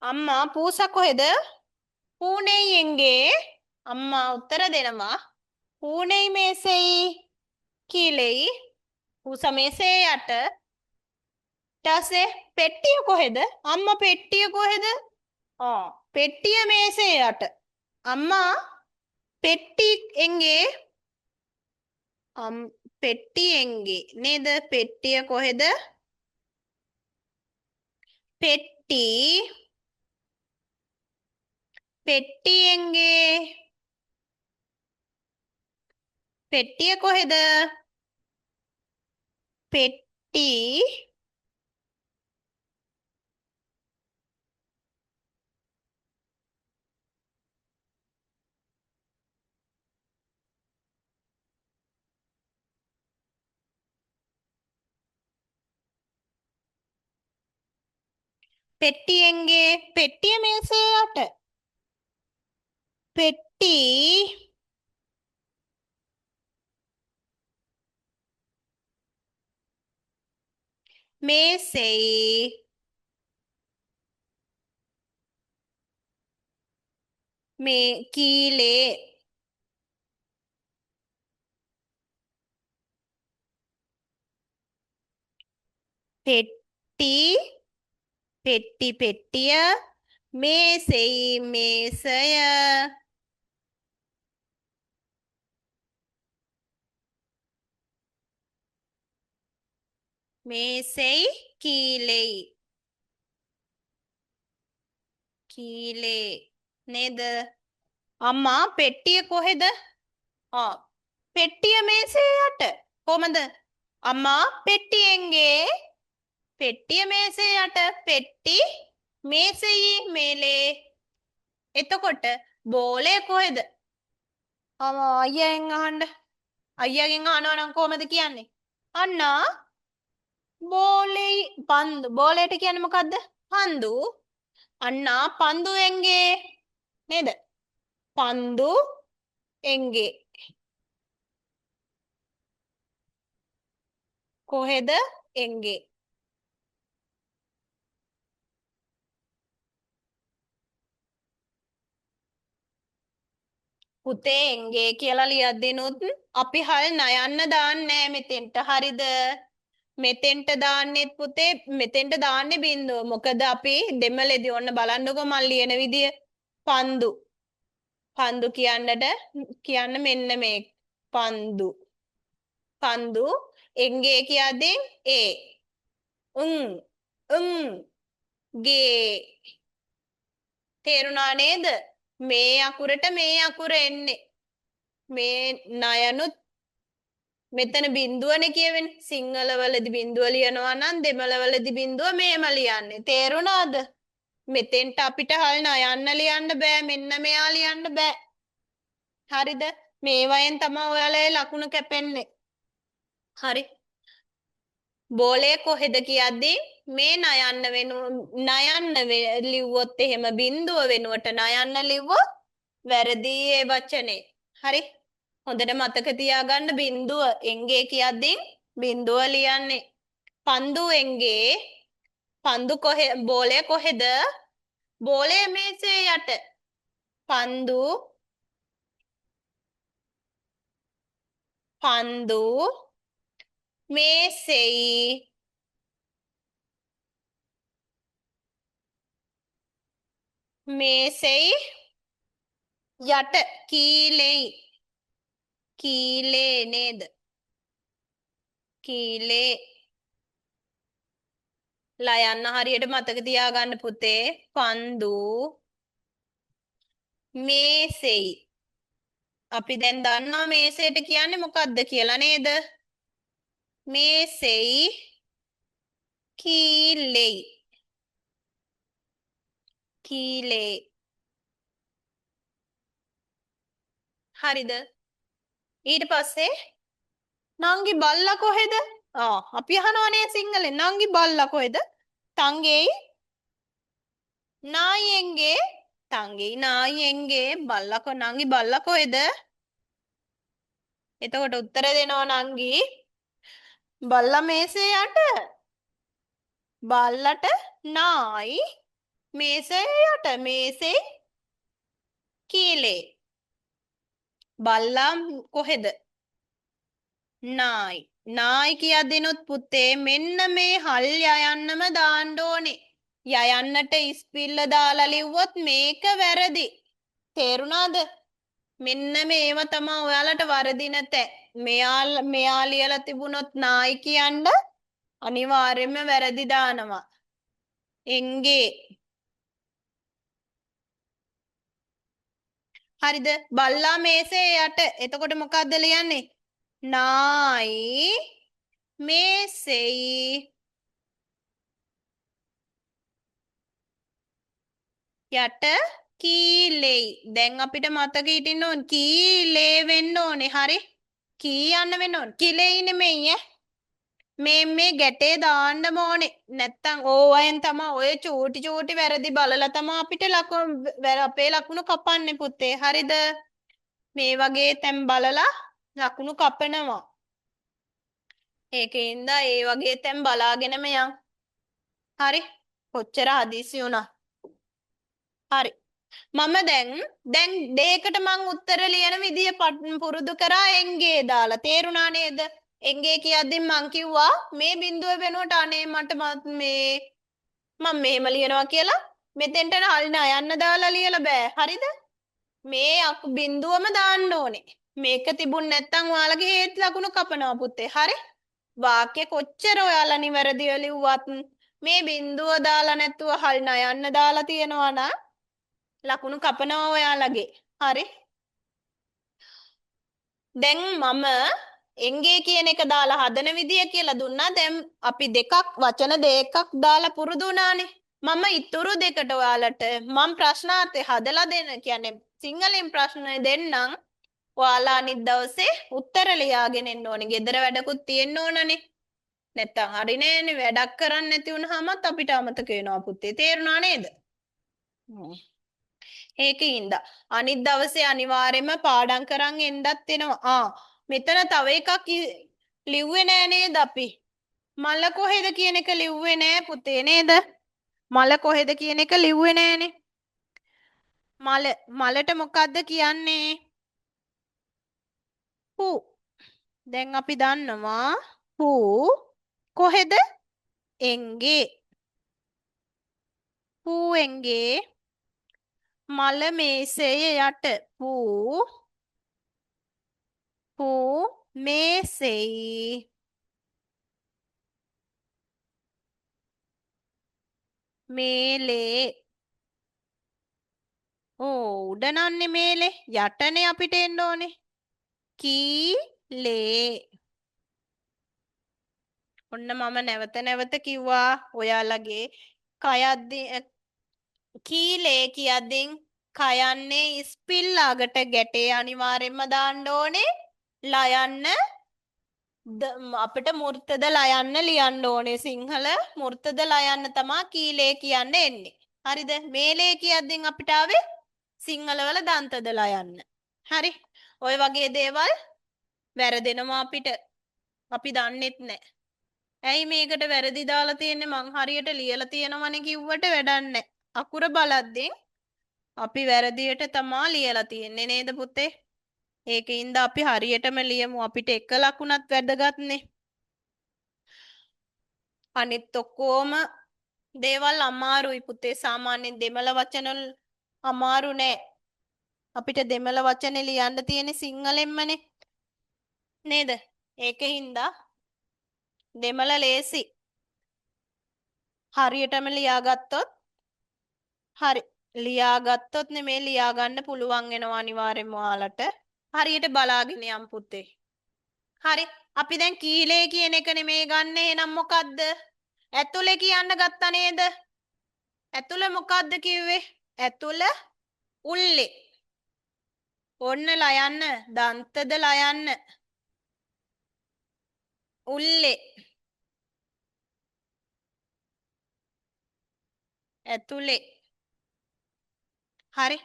අම්මා පූසා කොහෙද? பூனை எங்கே? අම්මා උත්තර දෙනවා. பூனை மேசை කීලෙයි. පූසා මේසේ යට. ඊටසේ පෙට්ටිය කොහෙද? අම්මා පෙට්ටිය කොහෙද? පෙට්ටිය මේසේ යට. අම්මා පෙට්ටි එංගේ? පෙට්ටි එංගේ නේද? පෙට්ටිය කොහෙද? පෙට්ටි පෙට්ටි එංගේ? පෙට්ටිය කොහෙද? පෙට්ටි පෙට්ටි එංගේ? පෙට්ටිය මේසේ යට. පෙට්ටි මේසෙයි මේ කීලේ. පෙට්ටි පෙට්ටි පෙට්ටිය මේසෙයි මේසය. මේසෙයි කීලෙයි. කීලේ නේද? අම්මා පෙට්ටිය කොහෙද? පෙට්ටිය මේසේ යට. කොහමද? අම්මා පෙට්ටියෙන්ගේ පෙට්ටිය මේසේ යට. පෙට්ටි මේසෙයි මේලේ. එතකොට බෝලේ කොහෙද? අයියෙන් අහන්න. අයියාගෙන් අහනවා නම් කොහමද කියන්නේ? අන්නා බෝලේ පන්දු. බෝලේට කියන්නේ මොකද්ද? පන්දු. අන්නා පන්දු එංගේ නේද? පන්දු එංගේ. කොහෙද එංගේ? පුතේ එංගේ කියලා ලියද්දිනුත් අපි හල් නයන්න දාන්නේ මෙතෙන්ට. හරිද? මෙතෙන්ට දාන්නෙත් පුතේ මෙතෙන්ට දාන්නේ බින්දුව. මොකද අපි දෙමළේදී ඔන්න බලන්නකෝ මම ලියන විදිය. පන්දු. පන්දු කියන්න මෙන්න මේ පන්දු. පන්දු එංගේ කියද්දී ඒ ගේ. තේරුණා නේද? මේ අකුරට මේ අකුර එන්නේ. මේ නයනුත් මෙතන බින්දුවනේ කියවෙන්නේ. සිංහල වලදී බින්දුව ලියනවා නම් දෙමළ වලදී බින්දුව මේම ලියන්නේ. තේරුණාද? මෙතෙන්ට අපිට හල් නයන්න ලියන්න බෑ. මෙන්න මෙයා ලියන්න බෑ. හරිද? මේවයෙන් තමයි ඔයාලගේ ලකුණු කැපෙන්නේ. හරි. බෝලේ කොහෙද කියද්දී මේ නයන්න ලිව්වොත් එහෙම බින්දුව වෙනුවට නයන්න ලිව්වොත් වැරදි ඒ වචනේ. හරි? හොඳට මතක තියාගන්න බින්දුව එංගේ කියද්දී බින්දුව ලියන්නේ. පන්දු එංගේ. බෝලේ කොහෙද? බෝලේ මේසේ යට. පන්දු මේසෙයි මේසෙයි යට. කීලේ නේද? කීලේ. ලයන්න හරියට මතක තියාගන්න පුතේ. පන්දු මේසෙයි. අපි දැන් දන්නවා මේසෙට කියන්නේ මොකක්ද කියලා නේද? මේසෙයි කීලෙයි. කීලේ. හරිද? ඊට පස්සේ නංගි බල්ලා කොහෙද? අපි අහනවනේ සිංහලෙන් නංගි බල්ලා කොහෙද? තංගෙයි නායෙන්ගේ. තංගෙයි නායෙන්ගේ නංගි බල්ලා කොහෙද? එතකොට උත්තර දෙනවා නංගි බල්ලා මේසේ යට. බල්ලට නායි මේසේ යට. මේසේ කීලේ. බල්ලා කොහෙද? නායි කියද්දිනුත් පුතේ මෙන්න මේ හල් යයන්නම දාන්න ඕනේ. යයන්නට ඉස්පිල්ල දාලා ලිව්වොත් මේක වැරදි. තේරුණාද? මෙන්න මේව තමයි ඔයාලට වරදින තැ. මෙයා ලියලා තිබුණොත් නායි කියන්න අනිවාර්යයෙන්ම වැරදි දානවා. එංගේ. හරිද? බල්ලා මේසේ යට. එතකොට මොකක්ද ලියන්නේ? නායි මේසෙයි යට කීලෙයි. දැන් අපිට මතක හිටින්න ඕන කීලේ වෙන්න ඕනේ. හරි? කී යන්න වෙන්න ඕනේ. කිලෙයි නෙමෙයි ඈ. මේ ගැටේ දාන්න ඕනේ. නැත්තම් ඕවයෙන් තමයි ඔය චූටි වැරදි බලලා තමයි අපිට අපේ ලකුණු කපන්නේ පුතේ. හරිද? මේ වගේ තැන් බලලා ලකුණු කපනවා. ඒකෙන්ද ඒ වගේ තැන් බලාගෙනම යන්. හරි? කොච්චර හදිසි වුණා. හරි. මම දැන් දෙයකට මං උත්තර ලියන විදිය පුරුදු කරා එංගේ දාලා. තේරුණා නේද? එංගේ කියද්දි මං කිව්වා මේ බිඳුව වෙනුවට අනේ මට මම මෙහෙම ලියනවා කියලා මෙතෙන්ට හල් නයන්න දාලා ලියලා බෑ. හරිද? මේ බිඳුවම දාන්න ඕනේ. මේක තිබුණ නැත්තම් ඔයාලගේ හේත් ලකුණු කපනවා පුතේ. හරි? වාක්‍ය කොච්චර ඔයාලා නිවැරදිව ලිව්වත් මේ බිඳුව දාලා නැතුව හල් නයන්න දාලා තියෙනවා නම් ලකුණු කපනවා ඔයාලගේ. හරි? දැන් මම එංගේ කියන එක දාලා හදන විදිය කියලා දුන්නා. දැන් අපි වචන දෙකක් දාලා පුරුදු වුණානේ. මම ඉතුරු දෙකට ඔයාලට මම ප්‍රශ්නාර්ථය හදලා දෙන්න කියන්නේ සිංහලෙන් ප්‍රශ්න දෙන්නම්. ඔයාලා අනිත් දවසේ උත්තර ලියාගෙන එන්න ඕනේ. ගෙදර වැඩකුත් තියෙන්න ඕනනේ. නැත්තම් හරි නෑනේ වැඩක් කරන්න නැති වුනහමත් අපිට අමතක වෙනවා පුතේ. තේරුණා නේද? ඒකින්ද අනිත් දවසේ අනිවාර්යයෙන්ම පාඩම් කරන් එන්නත් වෙනවා. මෙතන තව එකක් ලිව්වේ නෑ නේද අපි? මල කොහෙද කියන එක ලිව්වේ නෑ පුතේ නේද? මල කොහෙද කියන එක ලිව්වේ නෑනේ. මලට මොකද්ද කියන්නේ? හූ. දැන් අපි දන්නවා හූ කොහෙද? එංගේ. හූ එංගේ මල මේසයේ යට. හූ මේසෙයි මේලේ. උඩ නන්නේ මේලේ. යටනේ අපිට එන්න ඕනේ. කීලේ. ඔන්න මම නැවත නැවත කිව්වා ඔයාලගේ කීලේ කියද්දින් කයන්නේ ස්පිල් අගට ගැටේ අනිවාර්යෙන්ම දාන්න ඕනේ. ලයන්න අපිට මුර්තද ලයන්න ලියන්න ඕනේ. සිංහල මුර්තද ලයන්න තමා කීලේ කියන්න එන්නේ. හරිද? මේලේ කියද්දින් අපිට ආවේ සිංහල වල දන්තද ලයන්න. හරි? ඔය වගේ දේවල් වැරදෙනවා අපිට. අපි දන්නෙත් නෑ. ඇයි මේකට වැරදි දාලා තියෙන්නේ? මං හරියට ලියලා තියෙනවනේ කිව්වට වැඩක් නෑ. අකුර බලද්දී අපි වැරදියට තමා ලියලා තියෙන්නේ නේද පුතේ? ඒකින්ද අපි හරියටම ලියමු. අපිට එක ලකුණක් වැදගත්නේ. අනිත් ඔක්කොම දේවල් අමාරුයි පුතේ. සාමාන්‍යයෙන් දෙමළ වචන අමාරු නෑ. අපිට දෙමළ වචනේ ලියන්න තියෙන්නේ සිංහලෙන්මනේ. නේද? ඒකින්ද දෙමළ ලේසි. හරියටම ලියාගත්තොත් හරි. ලියාගත්තොත් නෙමේ ලියා ගන්න පුළුවන් වෙනවා අනිවාර්යෙන්ම ඔයාලට. හරියට බලාගෙන යම් පුතේ. හරි. අපි දැන් කීලේ කියන එක නෙමේ ගන්න. එහෙනම් මොකද්ද? ඇතුලේ කියන්න ගත්තා නේද? ඇතුල මොකද්ද කිව්වේ? ඇතුල උල්ලේ. ඔන්න ලයන්න. දන්තද ලයන්න. උල්ලේ. ඇතුලේ. හරි.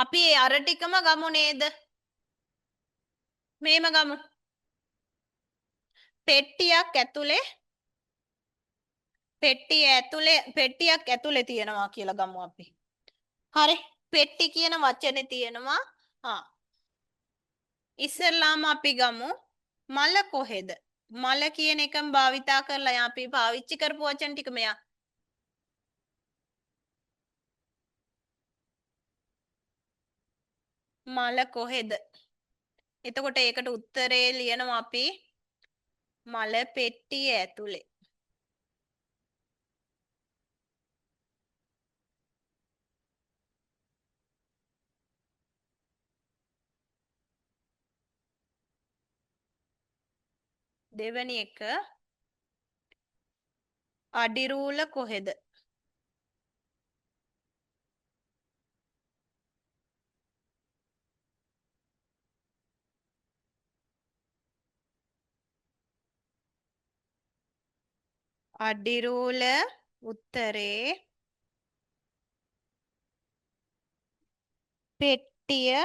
අපි අර ටිකම ගමු නේද? මේම ගමු. පෙට්ටියක් ඇතුලේ පෙට්ටියක් ඇතුලේ තියෙනවා කියලා ගමු අපි. හරි. පෙට්ටි කියන වචනේ තියෙනවා. ඉස්සෙල්ලාම අපි ගමු මල කොහෙද? මල කියන එකම භාවිතා කරලා අපි පාවිච්චි කරපු වචන ටික මෙයා. මල කොහෙද? එතකොට ඒකට උත්තරේ ලියනවා අපි මල පෙට්ටිය ඇතුලේ. දෙවැනි එක අඩිරූල කොහෙද? අඩිරූල උත්තරේ පෙට්ටිය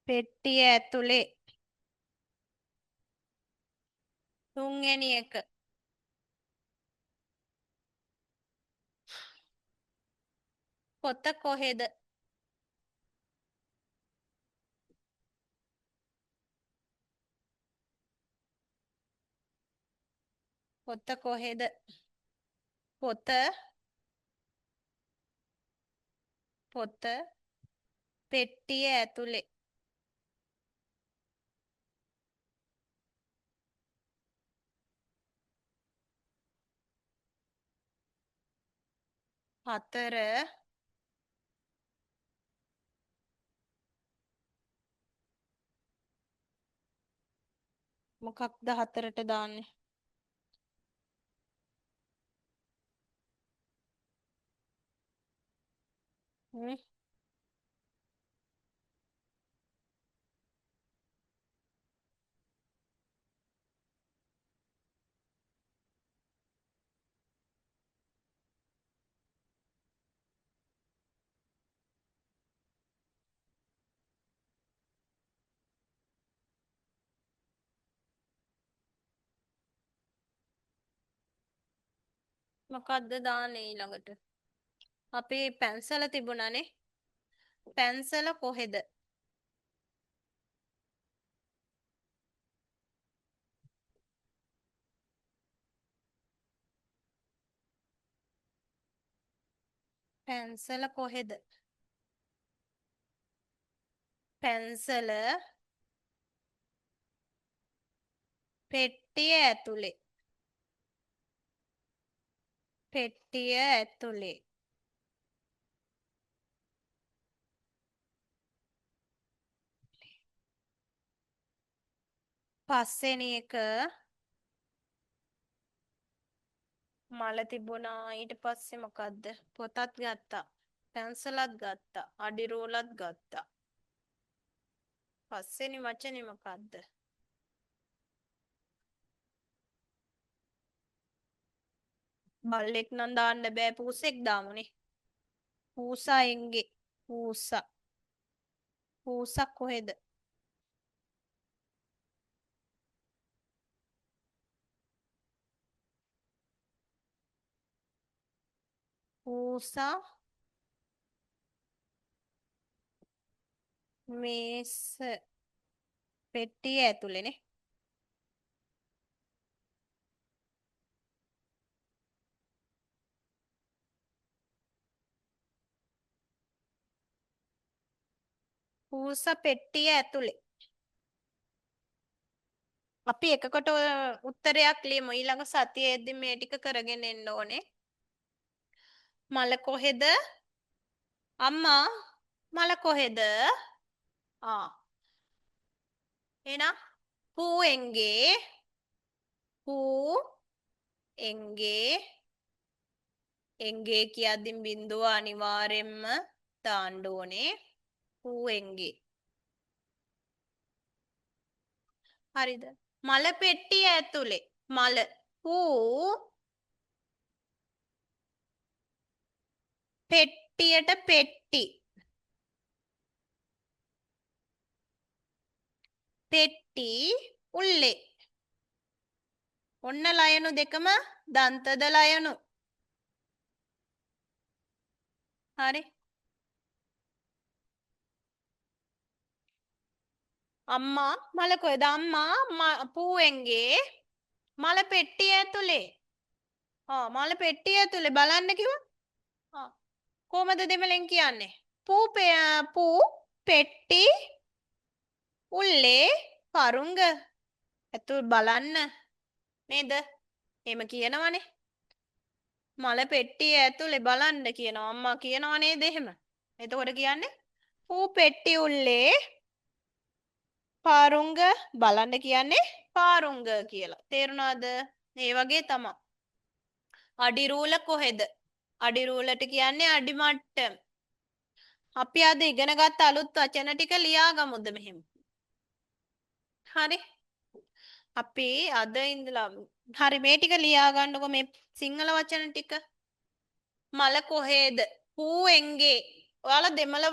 පෙට්ටිය ඇතුලේ. තුන්වෙනි එක පොත කොහෙද? පොත කොහෙද? පොත පොත පෙට්ටිය ඇතුලේ. 4 මොකක්ද 4ට දාන්නේ? හ්ම්. මොකක්ද දාන්නේ ඊළඟට? අපි පැන්සල තිබුණානේ. පැන්සල කොහෙද? පැන්සල කොහෙද? පැන්සල පෙට්ටිය ඇතුලේ. පෙට්ටිය ඇතුලේ. පස්වෙනි එක මල තිබුණා. ඊට පස්සේ මොකද්ද? පොතත් ගත්තා. පැන්සලත් ගත්තා. අඩි රෝලත් ගත්තා. පස්වෙනි වචනේ මොකද්ද? බල්ලෙක් නම් දාන්න බෑ, පූසෙක් දාමුනේ. පූසා එංගේ. පූසා. පූසා කොහෙද? පූසා මේස පෙට්ටිය ඇතුලේනේ. පූසා පෙට්ටිය ඇතුලේ. අපි එකකට උත්තරයක් ලියමු. ඊළඟ සතියේදී මේ ටික කරගෙන එන්න ඕනේ. මල කොහෙද? අම්මා මල කොහෙද? එහෙනම් පූ එංගේ. පූ එංගේ. එංගේ කියද්දී බිඳුව අනිවාර්යෙන්ම දාන්න ඕනේ. පූ එංගේ. හරිද? මල පෙට්ටිය ඇතුලේ. මල පූ පෙට්ටියට පෙට්ටි. පෙට්ටි උල්ලේ. ඔන්න ලයනු දෙකම දන්තද ලයනු. හරි. අම්මා මල කොහෙද? අම්මා පූ එංගේ මල පෙට්ටිය ඇතුලේ. මල පෙට්ටිය ඇතුලේ බලන්න කිව්වා. කොහමද දෙමළෙන් කියන්නේ? පූ පෙට්ටි උල්ලේ පරුංග ඇතුල් බලන්න නේද? එහෙම කියනවනේ. මල පෙට්ටිය ඇතුලේ බලන්න කියනවා. අම්මා කියනවා නේද එහෙම? එතකොට කියන්නේ පූ පෙට්ටි උල්ලේ පාරුංග බලන්න කියන්නේ පාරුංග කියලා. තේරුණාද? ඒ වගේ තමයි. අඩි රූල කොහෙද? අඩි රූලට කියන්නේ අඩි මට්ටම. අපි අද ඉගෙන ගත්ත අලුත් වචන ටික ලියාගමුද මෙහෙම. හරි. අපි අද ඉඳලා හරි මේ ටික ලියා ගන්නකො මේ සිංහල වචන ටික. මල කොහෙද? පූ එංගේ. ඔයාලා දෙමළ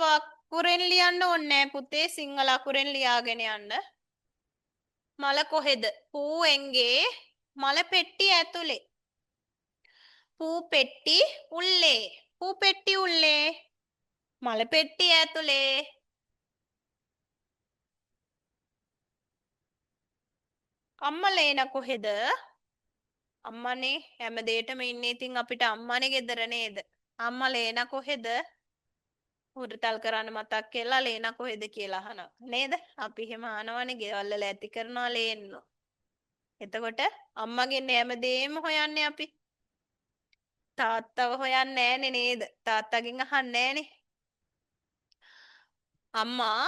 අකුරෙන් ලියන්න ඕනේ නෑ පුතේ, සිංහල අකුරෙන් ලියාගෙන යන්න. මල කොහෙද? පූ එංගේ මල පෙට්ටිය ඇතුලේ. පූ පෙට්ටි උල්ලේ. පූ පෙට්ටි උල්ලේ. මල පෙට්ටිය ඇතුලේ. අම්මා ලේන කොහෙද? අම්මනේ හැමදේටම ඉන්නේ. ඉතින් අපිට අම්මනේ ගෙදර නේද? අම්මා ලේන කොහෙද? හුරතල් කරන්න මතක් කියලා ලේන කොහෙද කියලා අහනවා. නේද? අපි එහෙම අහනවනේ ගෙවල් වල ඇති කරනවා ලේන්න. එතකොට අම්මගෙන් හැමදේම හොයන්නේ අපි. තාත්තව හොයන්නේ නෑනේ නේද? තාත්තගෙන් අහන්නේ නෑනේ. අම්මා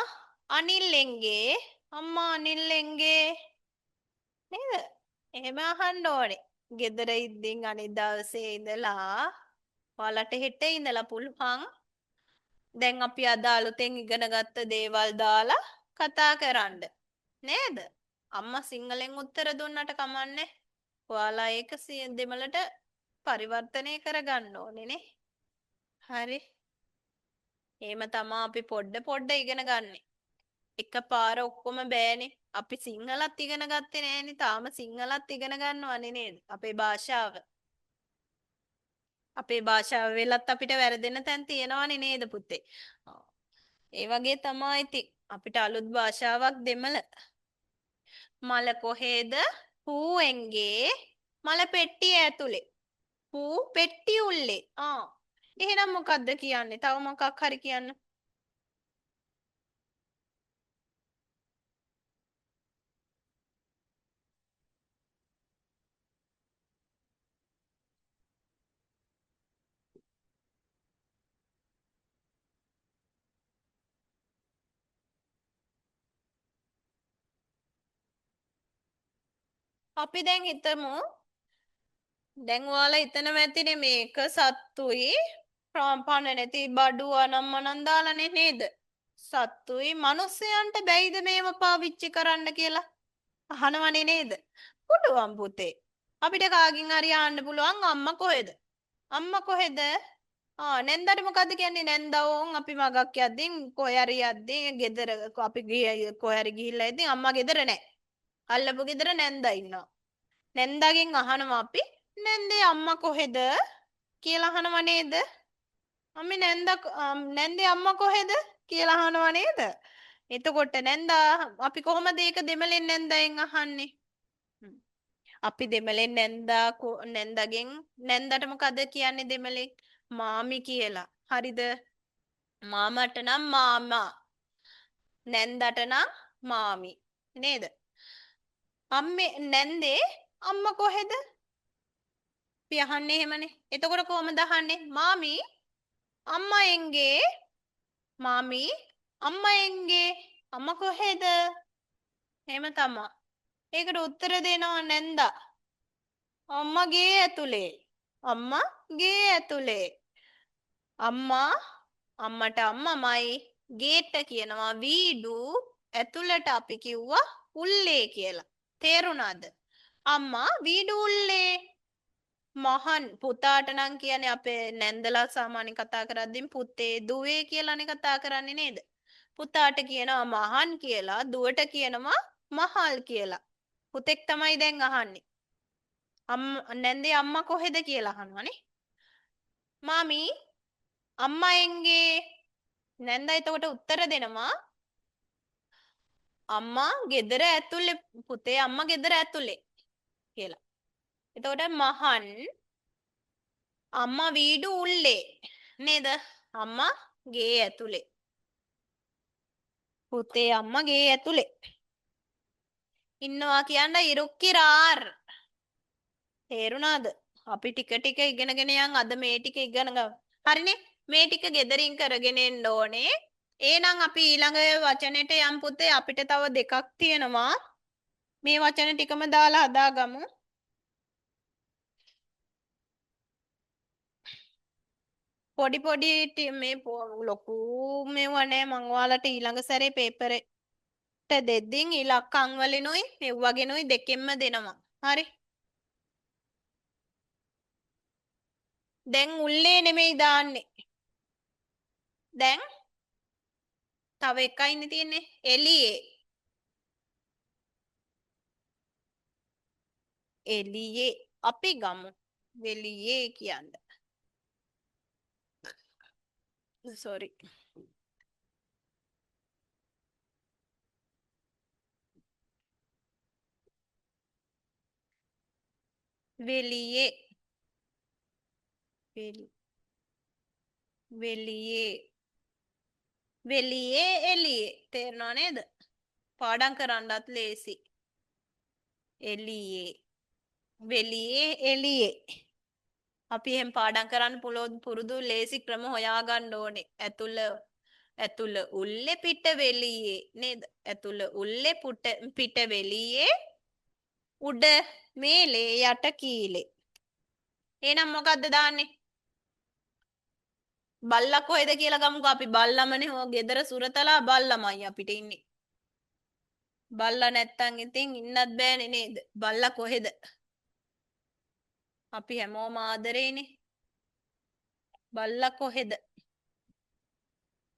අනිල්ලෙන්ගේ අම්මා අනිල්ලෙන්ගේ නේද? එහෙම අහන්න ඕනේ. ගෙදර ඉද්දින් අනිත් දවසේ ඉඳලා ඔයාලට හෙට ඉඳලා පුළුවන් දැන් අපි අද අලුතෙන් ඉගෙන ගත්ත දේවල් දාලා කතා කරන්න. නේද? අම්මා සිංහලෙන් උත්තර දුන්නට කමන්නේ. ඔයාලා ඒක දෙමළට පරිවර්තනය කරගන්න ඕනේ නේ. හරි. එහෙම තමා අපි පොඩ පොඩ ඉගෙන ගන්නෙ. එකපාර ඔක්කොම බෑනේ. අපි සිංහලත් ඉගෙන ගත්තේ නෑනේ. තාම සිංහලත් ඉගෙන ගන්නවනේ නේද? අපේ භාෂාව. අපේ භාෂාව වෙලත් අපිට වැරදෙන තැන් තියෙනවනේ නේද පුතේ? ඒ වගේ තමයි ඉතින් අපිට අලුත් භාෂාවක් දෙමළ. මල කොහෙද? පූවෙන්ගේ මල පෙට්ටිය ඇතුලේ. පූ පෙට්ටිය උල්ලේ. එහෙනම් මොකද්ද කියන්නේ? තව මොකක් හරි කියන්න. අපි දැන් හිතමු දැන් ඔයාලා හිතනවා ඇතිනේ මේක සත්තුයි පණ නැති බඩු අනම්මනම් දාලානේ නේද? සත්තුයි මිනිස්සයන්ට බැයිද මේව පාවිච්චි කරන්න කියලා අහනවනේ නේද? පුළුවන් පුතේ. අපිට කාගෙන් හරි අහන්න පුළුවන් අම්මා කොහෙද? අම්මා කොහෙද? නැන්දට මොකද්ද කියන්නේ? නැන්දවෝන් අපි මගක් යද්දී කොහේ හරි යද්දී ගෙදර අපි කොහේ හරි ගිහිල්ලා ඉතින් අම්මා ගෙදර නැහැ. අල්ලපු ගෙදර නැන්දා ඉන්නවා. නැන්දාගෙන් අහනවා අපි නැන්දේ අම්මා කොහෙද කියලා අහනවා නේද? අම්මේ නැන්දේ අම්මා කොහෙද කියලා අහනවා නේද? එතකොට නැන්දා අපි කොහොමද ඒක දෙමළෙන් නැන්දාෙන් අහන්නේ? අපි දෙමළෙන් නැන්දාගෙන් නැන්දට මොකද කියන්නේ දෙමළෙන්? මාමි කියලා. හරිද? මාමට නම් මාමා. නැන්දට නම් මාමි. නේද? අම්මේ නැන්දේ අම්මා කොහෙද? අපි අහන්නේ එහෙමනේ. එතකොට කොහමද අහන්නේ? මාමි අම්මා එංගේ මාමි අම්මා එංගේ අම්මා කොහෙද? එහෙම තමයි. ඒකට උත්තර දෙනවා නැන්දා. අම්මා ගේ ඇතුලේ. අම්මා ගේ ඇතුලේ. අම්මා අම්මට අම්මමයි ගේට කියනවා වීඩු ඇතුළට අපි කිව්වා උල්ලේ කියලා. තේරුණාද? අම්මා වීඩු උල්ලේ. මහන් පුතාට නම් කියන්නේ අපේ නැන්දලා සාමාන්‍යයෙන් කතා කරද්දී පුතේ දුවේ කියලානේ කතා කරන්නේ නේද? පුතාට කියනවා මහන් කියලා, දුවට කියනවා මහල් කියලා. පුතෙක් තමයි දැන් අහන්නේ. නැන්දේ අම්මා කොහෙද කියලා අහනවානේ. මාමි අම්මා එංගේ නැන්දා එතකොට උත්තර දෙනවා අම්මා ගෙදර ඇතුලේ පුතේ අම්මා ගෙදර ඇතුලේ කියලා. එතකොට මහන් අම්මා වීඩු උල්ලේ නේද? අම්මා ගේ ඇතුලේ. පුතේ අම්මා ගේ ඇතුලේ. ඉන්නවා කියන්න ඉරුක්කිරාර්. තේරුණාද? අපි ටික ටික ඉගෙනගෙන යන් අද මේ ටික ඉගෙන ගමු. හරිනේ? මේ ටික ගෙදරින් කරගෙන එන්න ඕනේ. එහෙනම් අපි ඊළඟ වචනෙට යම් පුතේ අපිට තව දෙකක් තියෙනවා. මේ වචන ටිකම දාලා හදාගමු. පොඩි පොඩි මේ ලොකු මේවා නෑ මං ඔයාලට ඊළඟ සැරේ පේපර් එකට දෙද්දී ඉලක්කම් වලිනුයි මෙව්වගෙනුයි දෙකෙන්ම දෙනවා. හරි? දැන් උල්ලේ නෙමෙයි දාන්නේ. දැන් තව එකයිනේ තියෙන්නේ එළියේ. එළියේ අපි ගමු වෙලියේ කියන්න. sorry. வெளியே வெளி வெளியே வெளிයේ එළියේ තේරෙනව නේද? පාඩම් කරන්නත් ලේසි. එළියේ வெளியே එළියේ අපි එහෙම පාඩම් කරන්න පුරුදු ලේසි ක්‍රම හොයාගන්න ඕනේ. ඇතුළ උල්ලේ පිට වෙලියේ නේද? ඇතුළ උල්ලේ පිට වෙලියේ උඩ මේලේ යට කීලේ. එහෙනම් මොකද්ද දාන්නේ? බල්ලා කොහෙද කියලා ගමුකෝ. අපි බල්ලමනේ හො ගෙදර සුරතලා බල්ලමයි අපිට ඉන්නේ. බල්ලා නැත්තම් ඉතින් ඉන්නත් බෑනේ නේද? බල්ලා කොහෙද? අපි හැමෝම ආදරේනේ. බල්ලා කොහෙද?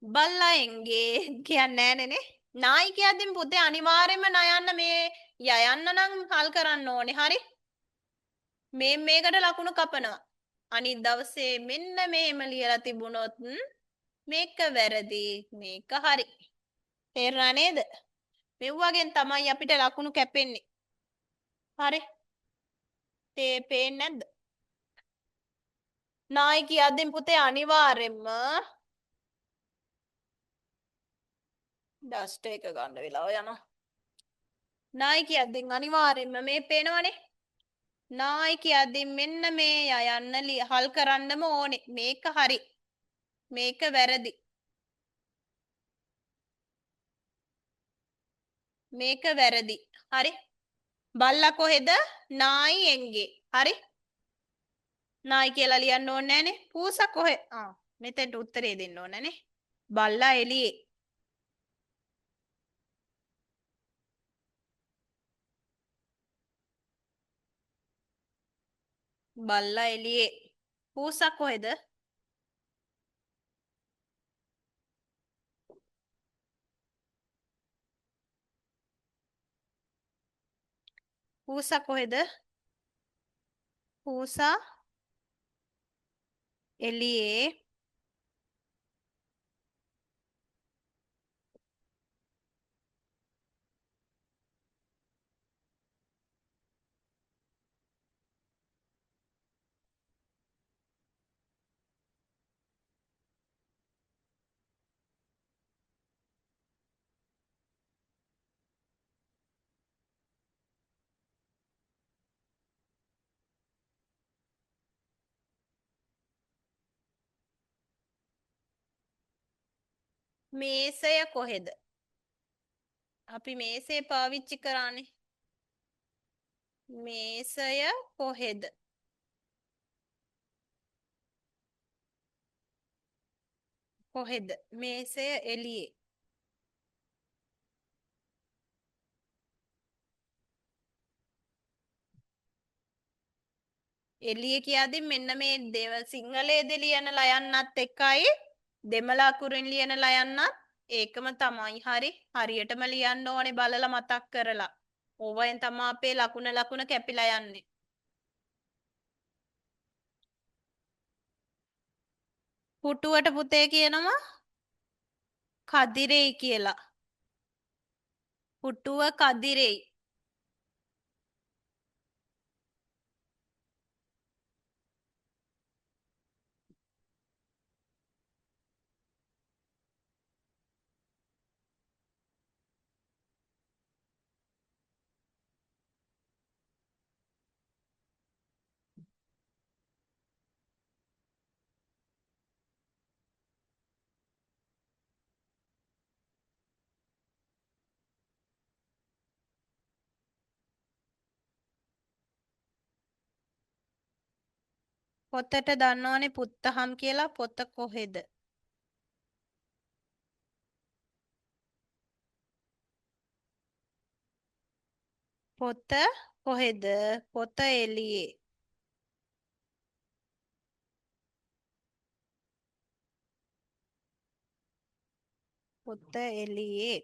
බල්ලා එංගේ කියන්නේ නෑනේ. නායි කියද්දිම පුතේ අනිවාර්යෙන්ම නයන්න මේ යයන්න නම් හල් කරන්න ඕනේ. හරි? මේකට ලකුණු කපනවා. අනිත් දවසේ මෙන්න මෙහෙම ලියලා තිබුණොත් මේක වැරදි මේක හරි. තේරුණා නේද? මෙව්වගෙන් තමයි අපිට ලකුණු කැපෙන්නේ. හරි? පේන්නේ නැද්ද? නායි කියද්දිම පුතේ අනිවාර්යෙන්ම ඩස්ට් එක ගන්න වෙලාව යනවා. නායි කියද්දින් අනිවාර්යෙන්ම මේ පේනවනේ. නායි කියද්දින් මෙන්න මේ යන්න හල් කරන්නම ඕනේ. මේක හරි. මේක වැරදි. මේක වැරදි. හරි? බල්ලා කොහෙද? නායි එංගේ. හරි? නායි කියලා ලියන්න ඕනේ නැහනේ. පූසා කොහෙ? මෙතෙන්ට උත්තරේ දෙන්න ඕනේ නේ. බල්ලා එළියේ. බල්ලා එළියේ. පූසා කොහෙද? පූසා කොහෙද? පූසා එළියේ. මේසය කොහෙද? අපි මේසේ පාවිච්චි කරානේ. මේසය කොහෙද? කොහෙද? මේසය එළියේ. එළියේ කියද්දි මෙන්න මේ සිංහලයේ ලියන ලයන්නත් එක්කයි දෙමළ අකුරින් ලියන ලයන්නත් ඒකම තමයි. හරි? හරියටම ලියන්න ඕනේ බලලා මතක් කරලා. ඕවෙන් තමයි අපේ ලකුණ කැපිලා යන්නේ. පුටුවට පුතේ කියනවා කදිරෙයි කියලා. පුටුව කදිරෙයි. පොතට දන්නවනේ පුත්තහම් කියලා. පොත කොහෙද? පොත කොහෙද? පොත එළියේ. පොත එළියේ.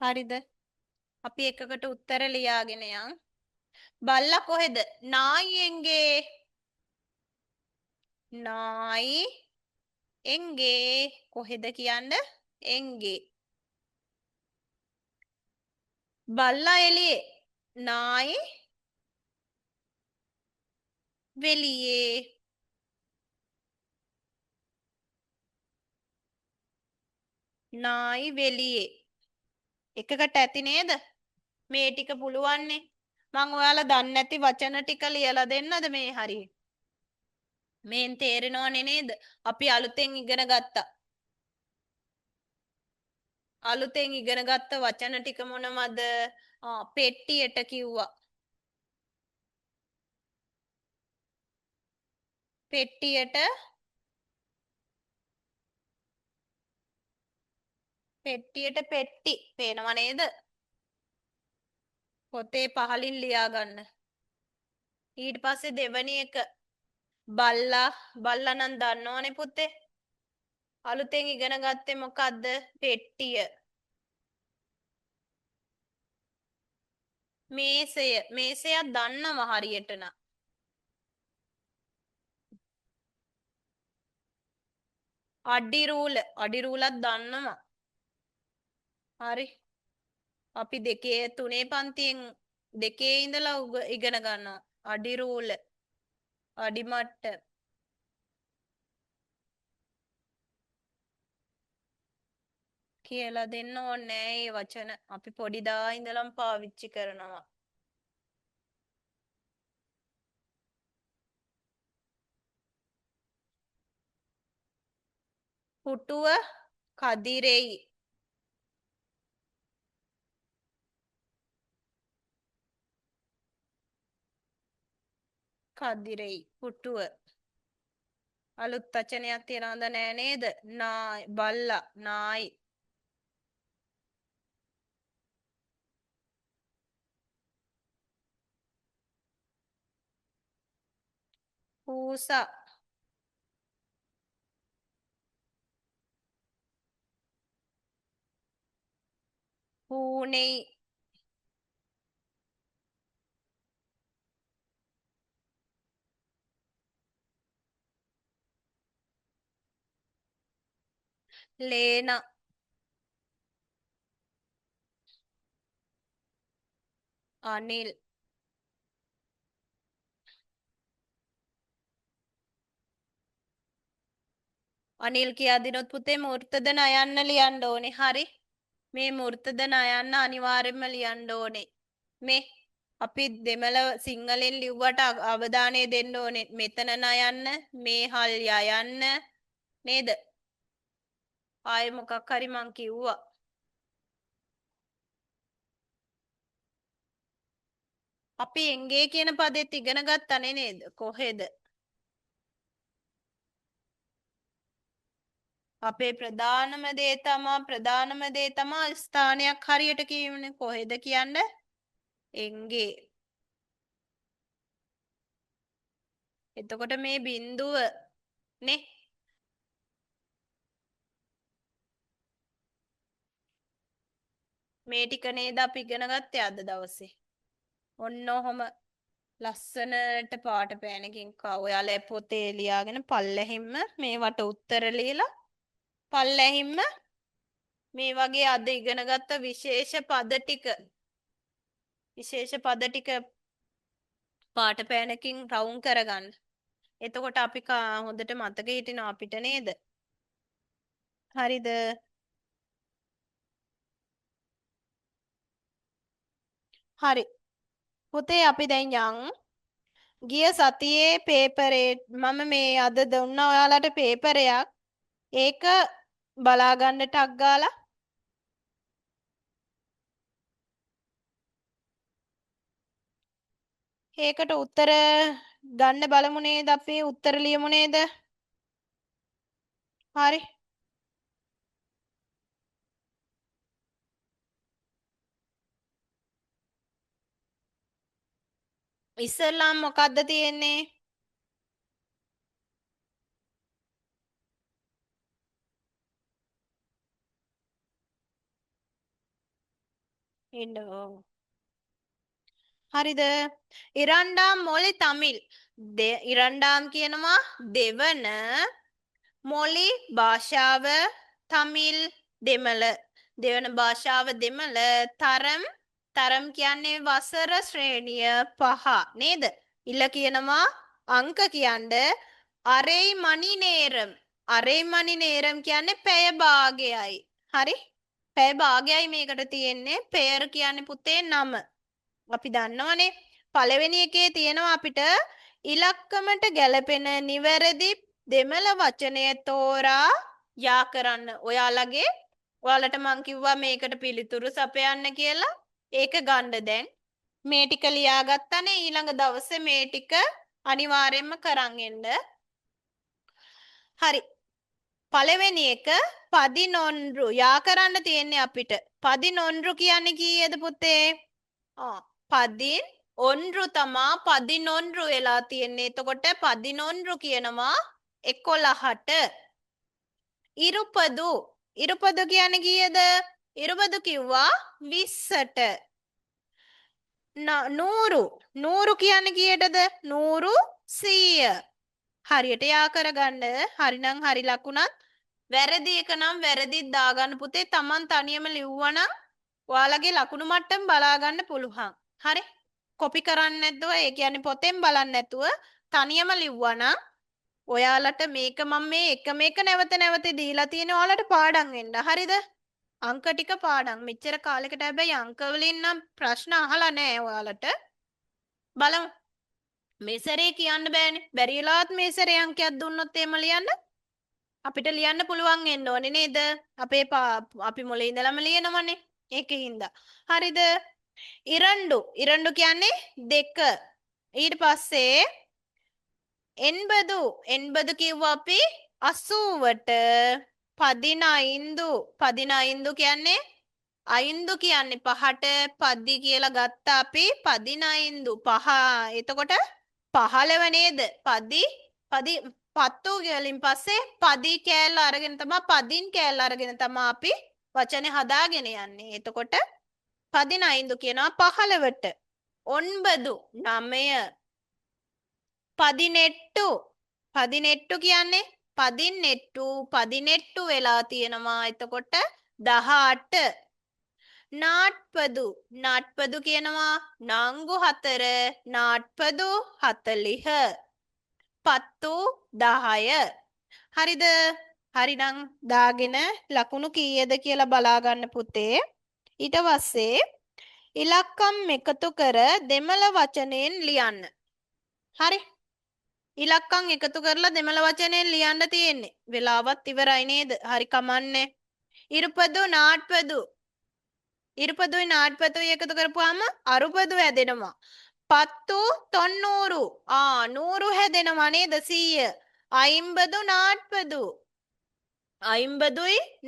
හරිද? අපි එකකට උත්තර ලියාගෙන යන්. බල්ලා කොහෙද? නායියෙන්ගේ. නායි එංගේ කොහෙද කියන්න එංගේ බල්ලා එළියේ නායි වෙලියේ නායි වෙලියේ එකකට ඇති නේද මේ ටික පුළුවන්නේ මං ඔයාලා දන්නේ නැති වචන ටික ලියලා දෙන්නද මේ හරියට මේන් තේරෙනවනේ නේද අපි අලුතෙන් ඉගෙන ගත්තා අලුතෙන් ඉගෙන ගත්ත වචන ටික මොනවද පෙට්ටියට කිව්වා පෙට්ටියට පෙට්ටියට පෙට්ටි පේනව නේද පොතේ පහලින් ලියා ගන්න ඊට පස්සේ දෙවැනි එක බල්ලා නම් දන්නවනේ පුතේ අලුතෙන් ඉගෙන ගත්තේ මොකද්ද පෙට්ටිය මේසයක් දන්නව හරියට නම් අඩිරූලත් දන්නවා හරි අපි දෙකේ තුනේ පන්තියෙන් දෙකේ ඉඳලා ඉගෙන ගන්නවා අඩිරූල අඩිමට්ට කියලා දෙන්න ඕනේ නෑ මේ වචන අපි පොඩි දා ඉඳලම පාවිච්චි කරනවා පුටුව කදිරෙයි කදිරෙයි පුටුව අලුත් වචනයක් තියනවද නෑ නේද නායි බල්ලා නායි පූසා පූනෙයි ලේන අනිල් අනිල් කියා දිනොත් පුතේ මූර්තද නයන්න ලියන්න ඕනේ හරි මේ මූර්තද නයන්න අනිවාර්යෙන්ම ලියන්න ඕනේ මේ අපි දෙමළ සිංහලෙන් ලිව්වට අවධානය දෙන්න ඕනේ මෙතන නයන්න මේ හල් යයන්න නේද ආයෙ මොකක් හරි මං කිව්වා අපි එංගේ කියන පදෙත් ඉගෙන ගත්තනේ නේද කොහෙද අපේ ප්‍රධානම දේ තමා ස්ථානයක් හරියට කියවනේ කොහෙද කියන්න එංගේ එතකොට මේ බිඳුව නේ මේ ටික නේද අපි ඉගෙන ගත්තේ අද දවසේ ඔන්න ඔහොම ලස්සනට පාට පෑනකින් ඔයාලා පොතේ ලියාගෙන පල්ලෙහින්ම මේවට උත්තර ලියලා පල්ලෙහින්ම මේ වගේ අද ඉගෙන ගත්ත විශේෂ පද ටික පාට පෑනකින් රවුම් කරගන්න. එතකොට අපි හොඳට මතක හිටිනවා අපිට නේද? හරිද? හරි. පුතේ අපි දැන් යන් ගිය සතියේ පේපරේ මම මේ අද දුන්නා ඔයාලට පේපරයක්. ඒක බලා ගන්න ටක් ගාලා ඒකට උත්තර ගන්න බලමු නේද අපි උත්තර ලියමු නේද? හරි. ඉස්සෙල්ලාම මොකද්ද තියෙන්නේ? ඉන්නෝ. හරිද? ඉරණ්ඩාම් මොලේ තමිල්. ඉරණ්ඩාම් කියනවා දෙවන මොලි භාෂාව තමිල් දෙමළ දෙවන භාෂාව දෙමළ තරම් කියන්නේ වසර ශ්‍රේණිය 5 නේද? ඉල්ල කියනවා අංක කියන්න අරේ මණි නේරම් අරේ මණි නේරම් කියන්නේ පැය භාගයයි. හරි? පැය භාගයයි මේකට තියෙන්නේ. පෙයර් කියන්නේ පුතේ නම. අපි දන්නවනේ පළවෙනි එකේ තියෙනවා අපිට ඉලක්කමට ගැලපෙන නිවැරදි දෙමළ වචනය තෝරා යා කරන්න. ඔයාලට මං කිව්වා මේකට පිළිතුරු සපයන්න කියලා. ඒක ගන්න දැන්. මේ ටික ලියාගත්තනේ ඊළඟ දවසේ මේ ටික අනිවාර්යයෙන්ම කරන් එන්න. හරි. පළවෙනි එක පදිනොන්රු යා කරන්න තියෙන්නේ අපිට. පදිනොන්රු කියන්නේ කීයද පුතේ? පදින් ඔන්රු තමා පදිනොන්රු වෙලා තියෙන්නේ. එතකොට පදිනොන්රු කියනවා 11ට. ඉරුපදු කියන්නේ කීයද? ඉරුපදු කිව්වා 20ට. නූරු කියන්නේ කීයටද? නූරු 100. හරියට යා කරගන්න. හරිනම් හරි ලකුණක්. වැරදි එක නම් වැරදිත් දාගන්න පුතේ. Taman තනියම ලිව්වනම් ඔයාලගේ ලකුණු මට්ටම බලා ගන්න පුළුවන්. හරි? කොපි කරන්නේ නැතුව ඒ කියන්නේ පොතෙන් බලන්නේ නැතුව තනියම ලිව්වනම් ඔයාලට මේක මම මේ එක නැවත දීලා තියෙන ඔයාලට පාඩම් වෙන්න. හරිද? අංක ටික පාඩම්. මෙච්චර කාලෙකට හැබැයි අංක වලින් නම් ප්‍රශ්න අහලා නැහැ ඔයාලට. බලමු. මේ සැරේ කියන්න බෑනේ. බැරිලාත් මේ සැරේ අංකයක් දුන්නොත් එහෙම ලියන්න අපිට ලියන්න පුළුවන් වෙන්න ඕනේ නේද? අපි මුලින් ඉඳලම ලියනවනේ. ඒකින්ද. හරිද? ඉරණ්ඩු කියන්නේ 2. ඊට පස්සේ එන්බදු කිව්වා අපි 80ට. පදිනයින්දු කියන්නේ අයින්දු කියන්නේ 5ට පදි කියලා ගත්තා අපි. පදිනයින්දු 5. එතකොට 15 නේද? පත්තු වලින් පස්සේ පදි කෑල්ල අරගෙන තමයි පදින් කෑල්ල අරගෙන තමයි අපි වචනේ හදාගෙන යන්නේ. එතකොට පදිනයින්දු කියනවා 15ට. ඔන්බදු 9. පදිනෙට්ටු කියන්නේ පදිනෙට්ටු වෙලා තියෙනවා. එතකොට 18. නාට්පදු කියනවා නංගු 4. නාට්පදු 40. පත්තු 10. හරිද? හරිනම් දාගෙන ලකුණු කීයද කියලා බලා ගන්න පුතේ. ඊට පස්සේ ඉලක්කම් එකතු කර දෙමළ වචනයෙන් ලියන්න. හරි? ඉලක්කම් එකතු කරලා දෙමළ වචනයෙන් ලියන්න තියෙන්නේ. වෙලාවත් ඉවරයි නේද? හරි කමන්නේ. ඉරුපදුයි නාට්පදුයි එකතු කරපුවාම අරුපදු හැදෙනවා. පත්තු 90. නූරු හැදෙනවා නේද? 100. අයිම්බදුයි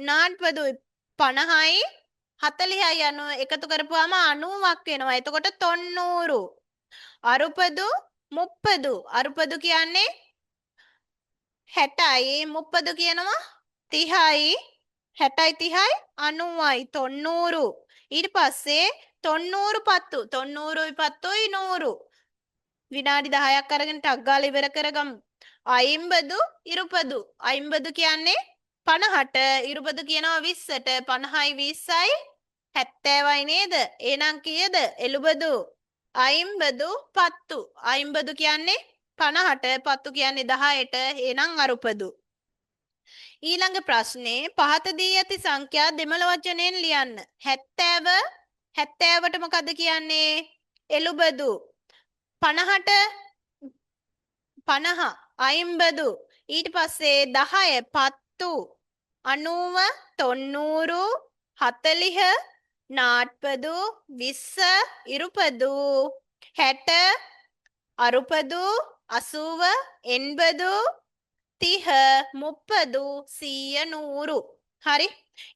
නාට්පදුයි 50යි 40යි යන එකතු කරපුවාම 90ක් වෙනවා. එතකොට 90. අරුපදු 30. අරුපදු කියන්නේ 60යි 30 කියනවා 30යි 60යි 30යි 90යි 90. ඊට පස්සේ 90 පත්තු 90යි පත්තුයි 100. විනාඩි 10ක් අරගෙන ටක් ගාලා ඉවර කරගමු. අයිම්බදු ඉරුපදු. අයිම්බදු කියන්නේ 50ට ඉරුපදු කියනවා 20ට. 50යි 20යි 70යි නේද? එහෙනම් කීයද? එළුබදු. අයිම්බදු පත්තු. අයිම්බදු කියන්නේ 50ට පත්තු කියන්නේ 10ට. එහෙනම් අරුපදු. ඊළඟ ප්‍රශ්නේ පහත දී ඇති සංඛ්‍යා දෙමළ වචනයෙන් ලියන්න. 70ට මොකද්ද කියන්නේ? එළුබදු. 50ට 50 අයිම්බදු. ඊට පස්සේ 10 පත්තු. 90 90 40 නාට්පදු 20 ඉරුපදු 60 අරුපදු 80 එන්බදු 30 30 100 100. හරි?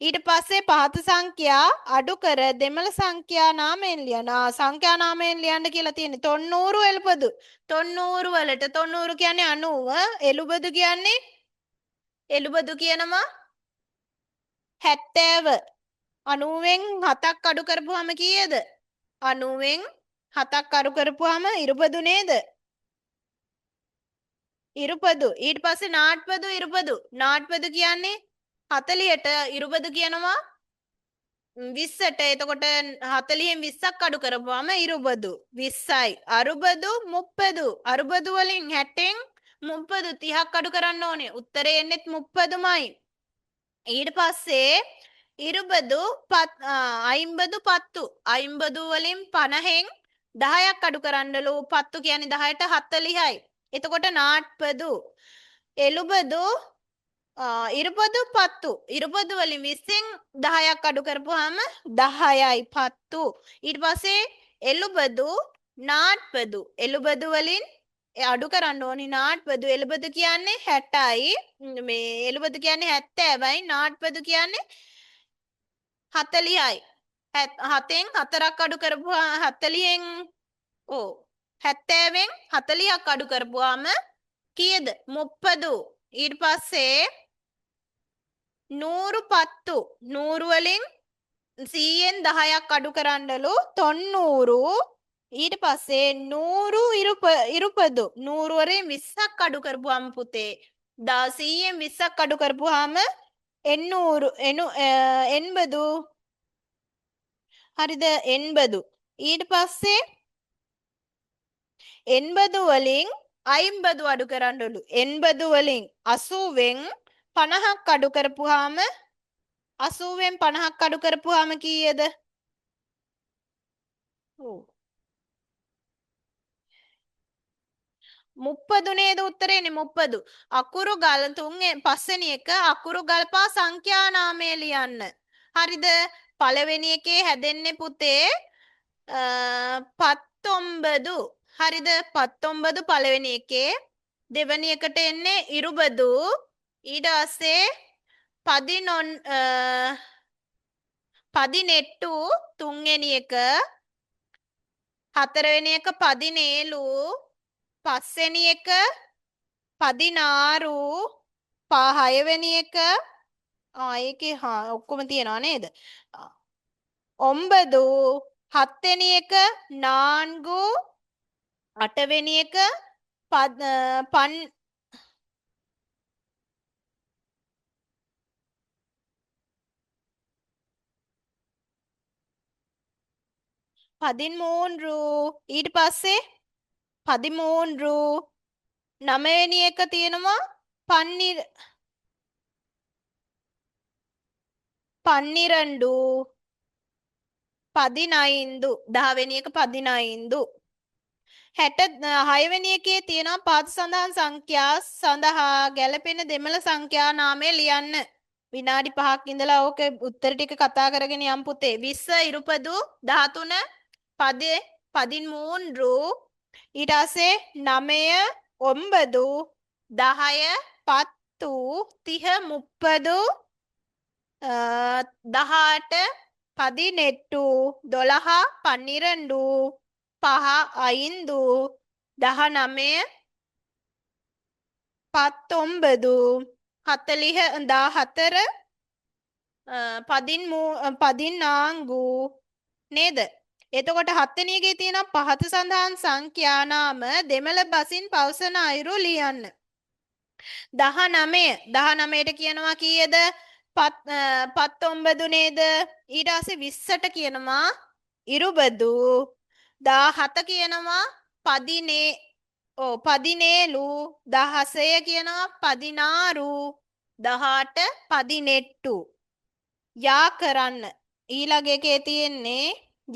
ඊට පස්සේ පහත සංඛ්‍යා අඩු කර දෙමළ සංඛ්‍යා නාමයෙන් ලියන. සංඛ්‍යා නාමයෙන් ලියන්න කියලා තියෙන්නේ 90 එළුබදු. 90 වලට 90 කියන්නේ 90. එළුබදු කියනවා 70. 90න් 7ක් අඩු කරපුවාම කීයද? 90න් 7ක් අඩු කරපුවාම ඉරුපදු නේද? ඉරුපදු. ඊට පස්සේ නාට්පදු ඉරුපදු. නාට්පදු කියන්නේ 40ට ඉරුපදු කියනවා 20ට. එතකොට 40න් 20ක් අඩු කරපුවාම ඉරුපදු 20යි. අරුබදු 30. අරුබදු වලින් 60න් 30 30ක් අඩු කරන්න ඕනේ. උත්තරේ එන්නේත් 30මයි. ඊට පස්සේ ඉරුබදු 50 පත්තු. 50 වලින් 50න් 10ක් අඩු කරන්නලු. පත්තු කියන්නේ 10ට 40යි. එතකොට නාට්පදු. එළුබදු ඉරුපදු පත්තු. ඉරුපදු වලින් 20න් 10ක් අඩු කරපුවාම 10යි පත්තු. ඊට පස්සේ එළුබදු නාට්පදු. එළුබදු වලින් අඩු කරන්න ඕනි නාට්පදු. එළුබදු කියන්නේ 60යි. මේ එළුබදු කියන්නේ 70යි. නාට්පදු කියන්නේ 40යි. 7න් 4ක් අඩු කරපුවා 40න් 70න් 40ක් අඩු කරපුවාම කීයද? 30. ඊට පස්සේ 100 පත්තු. 100 වලින් 100න් 10ක් අඩු කරන්නලු 90. ඊට පස්සේ 100 ඉරුපදු. 100 වලින් 20ක් අඩු කරපුවාම පුතේ 100න් 20ක් අඩු කරපුවාම 80. හරිද? 80. ඊට පස්සේ 80 වලින් 50 අඩු කරන්නලු. 80 වලින් 80න් 50ක් අඩු කරපුවාම 80න් 50ක් අඩු කරපුවාම කීයද? ඔව් 30 නේද උත්තරේනේ 30. අකුරු ගල පස්වෙනි එක අකුරු ගල්පා සංඛ්‍යා නාමය ලියන්න. හරිද? පළවෙනි එකේ හැදෙන්නේ පුතේ 19. හරිද? 19 පළවෙනි එකේ. දෙවෙනි එකට එන්නේ ඉරුබදු. ඊට පස්සේ 18 තුන්වෙනි එක. හතරවෙනි එක 17. පස්වෙනි එක 16. හයවෙනි එක ඒකේ ඔක්කොම තියනවා නේද? 9. හත්වෙනි එක 4. අටවෙනි එක 13. ඊට පස්සේ 13. නවවෙනි එක තියෙනවා 12. 15. 10වෙනි එක 15. 66වෙනි එකේ තියෙනවා පාද සඳහන් සංඛ්‍යා සඳහා ගැලපෙන දෙමළ සංඛ්‍යා නාමය ලියන්න. විනාඩි 5ක් ඉඳලා ඕක උත්තර ටික කතා කරගෙන යම් පුතේ. 20 ඉරුපදු 13 13 ඊට පස්සේ 9 9 10 10 30 30 18 18 12 12 5 5 19 19 14 නේද? එතකොට හත්වෙනි එකේ තියෙන පහත සඳහන් සංඛ්‍යා නාම දෙමළ බසින් පවසන අයුරු ලියන්න. 19ට කියනවා කීයද? 19 නේද? ඊට පස්සේ 20ට කියනවා ඉරුබදු. 17 කියනවා 17. 16 කියනවා 16. 18 18. යා කරන්න. ඊළඟ එකේ තියෙන්නේ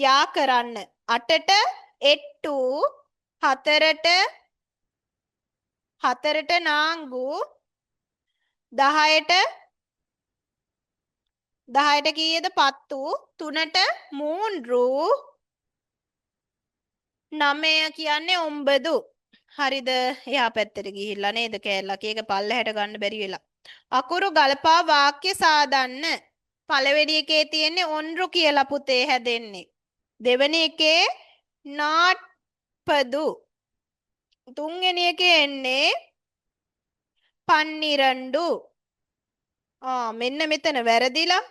යා කරන්න. 8ට 8. 4ට නාංගු. 10ට කීයද? පත්තු. 3ට 3. 9 කියන්නේ 9. හරිද? එහා පැත්තට ගිහිල්ලා නේද කෑල්ලක්. ඒක පල්ලෙහාට ගන්න බැරි වෙලා. අකුරු ගලපා වාක්‍ය සාදන්න. පළවෙනි එකේ තියෙන්නේ ඔන්රු කියලා පුතේ හැදෙන්නේ. දෙවෙනි එකේ නාට්පදු. තුන්වෙනි එකේ එන්නේ 12. මෙන්න මෙතන වැරදිලා.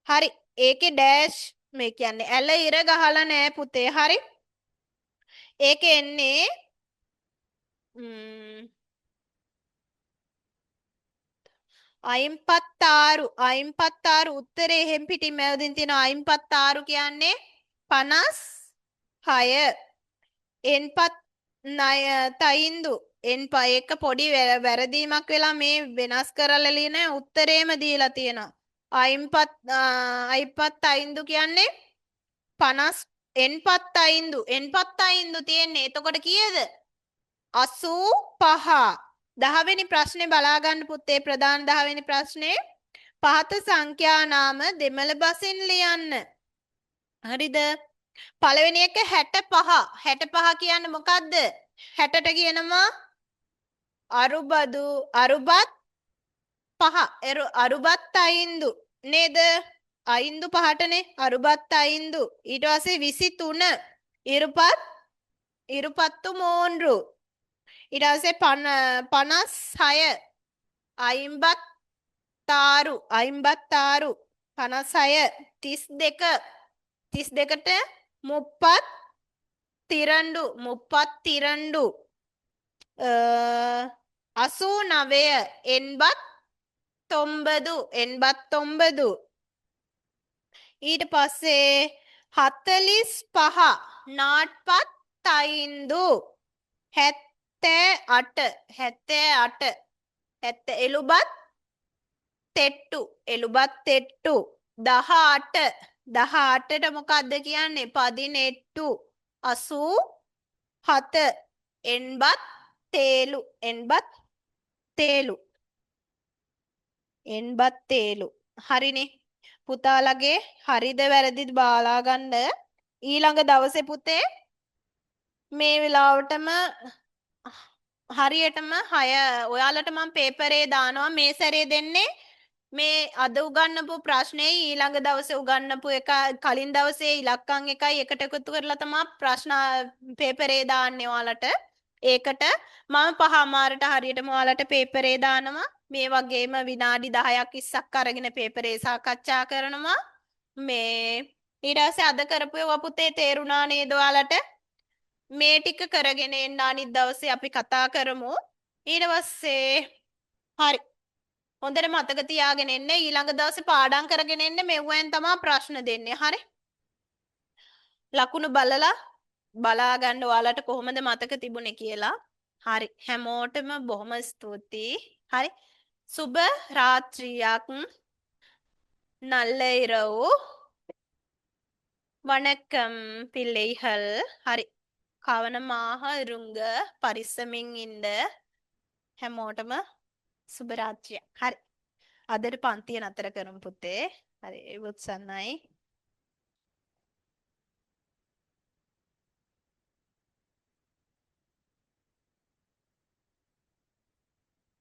හරි. ඒකේ ඩෑෂ් මේ කියන්නේ ඇල ඉර ගහලා නෑ පුතේ. හරි. ඒකේ එන්නේ ம், 56 56 උත්තරේ එහෙම් පිටින් මැවදින් තියෙනවා 56 කියන්නේ 56 එන්පත් ණය තයින්දු ඒක පොඩි වැරදීමක් වෙලා මේ වෙනස් කරලා ලියන උත්තරේම දීලා තියෙනවා 55 කියන්නේ 50 එන්පත් අයින්දු තියෙන්නේ එතකොට කීයද 85 10වෙනි ප්‍රශ්නේ බලා ගන්න පුතේ ප්‍රධාන 10වෙනි ප්‍රශ්නේ පහත සංඛ්‍යා නාම දෙමළ බසින් ලියන්න හරිද පළවෙනි එක 65 65 කියන්නේ මොකද්ද 60ට කියනවා අරුබත් පහ අරුබත් අයින්දු නේද අයින්දු පහටනේ අරුබත් අයින්දු ඊට පස්සේ 23 ඉරුපත්තු මෝන්රු ඊට පස්සේ 56 අයිම්බත්තාරු 56 32ට මුප්පත් තිරண்டு 89 එන්බත් 9 ඊට පස්සේ 45 නාට්පත් අයින්දු 78 එළුබත් තෙට්ටු 18ට මොකක්ද කියන්නේ 18 87 එන්බත් තේලු හරිනේ පුතාලගේ හරිද වැරදිද බාලා ගන්න ඊළඟ දවසේ පුතේ මේ වෙලාවටම හරියටම 6 ඔයාලට මම පේපරේ දානවා මේ සැරේ දෙන්නේ මේ අද උගන්වපු ප්‍රශ්නේ ඊළඟ දවසේ උගන්වපු එක කලින් දවසේ ඉලක්කම් එකයි එකට එකතු කරලා තමයි ප්‍රශ්න පේපරේ දාන්නේ ඔයාලට ඒකට මම 5:00ට හරියටම ඔයාලට පේපරේ දානවා මේ වගේම විනාඩි 10ක් 20ක් අරගෙන පේපරේ සාකච්ඡා කරනවා මේ ඊට පස්සේ අද කරපු ඒවා පුතේ තේරුණා නේද ඔයාලට මේ ටික කරගෙන එන්න අනිත් දවසේ අපි කතා කරමු ඊට පස්සේ හරි හොඳට මතක තියාගෙන එන්න ඊළඟ දවසේ පාඩම් කරගෙන එන්න මෙව්වෙන් තමයි ප්‍රශ්න දෙන්නේ හරි ලකුණු බලා ගන්න ඔයාලට කොහොමද මතක තිබුණේ කියලා හරි හැමෝටම බොහොම ස්තුතියි හරි සුබ රාත්‍රියක් நல்ல இரவு வணக்கம் பிள்ளைகள் හරි කවනමාහ රුංග පරිස්සමින් ඉන්න හැමෝටම සුබ රාත්‍රියක් හරි අදට පන්තිය නතර කරමු පුතේ හරි උත්සන්නයි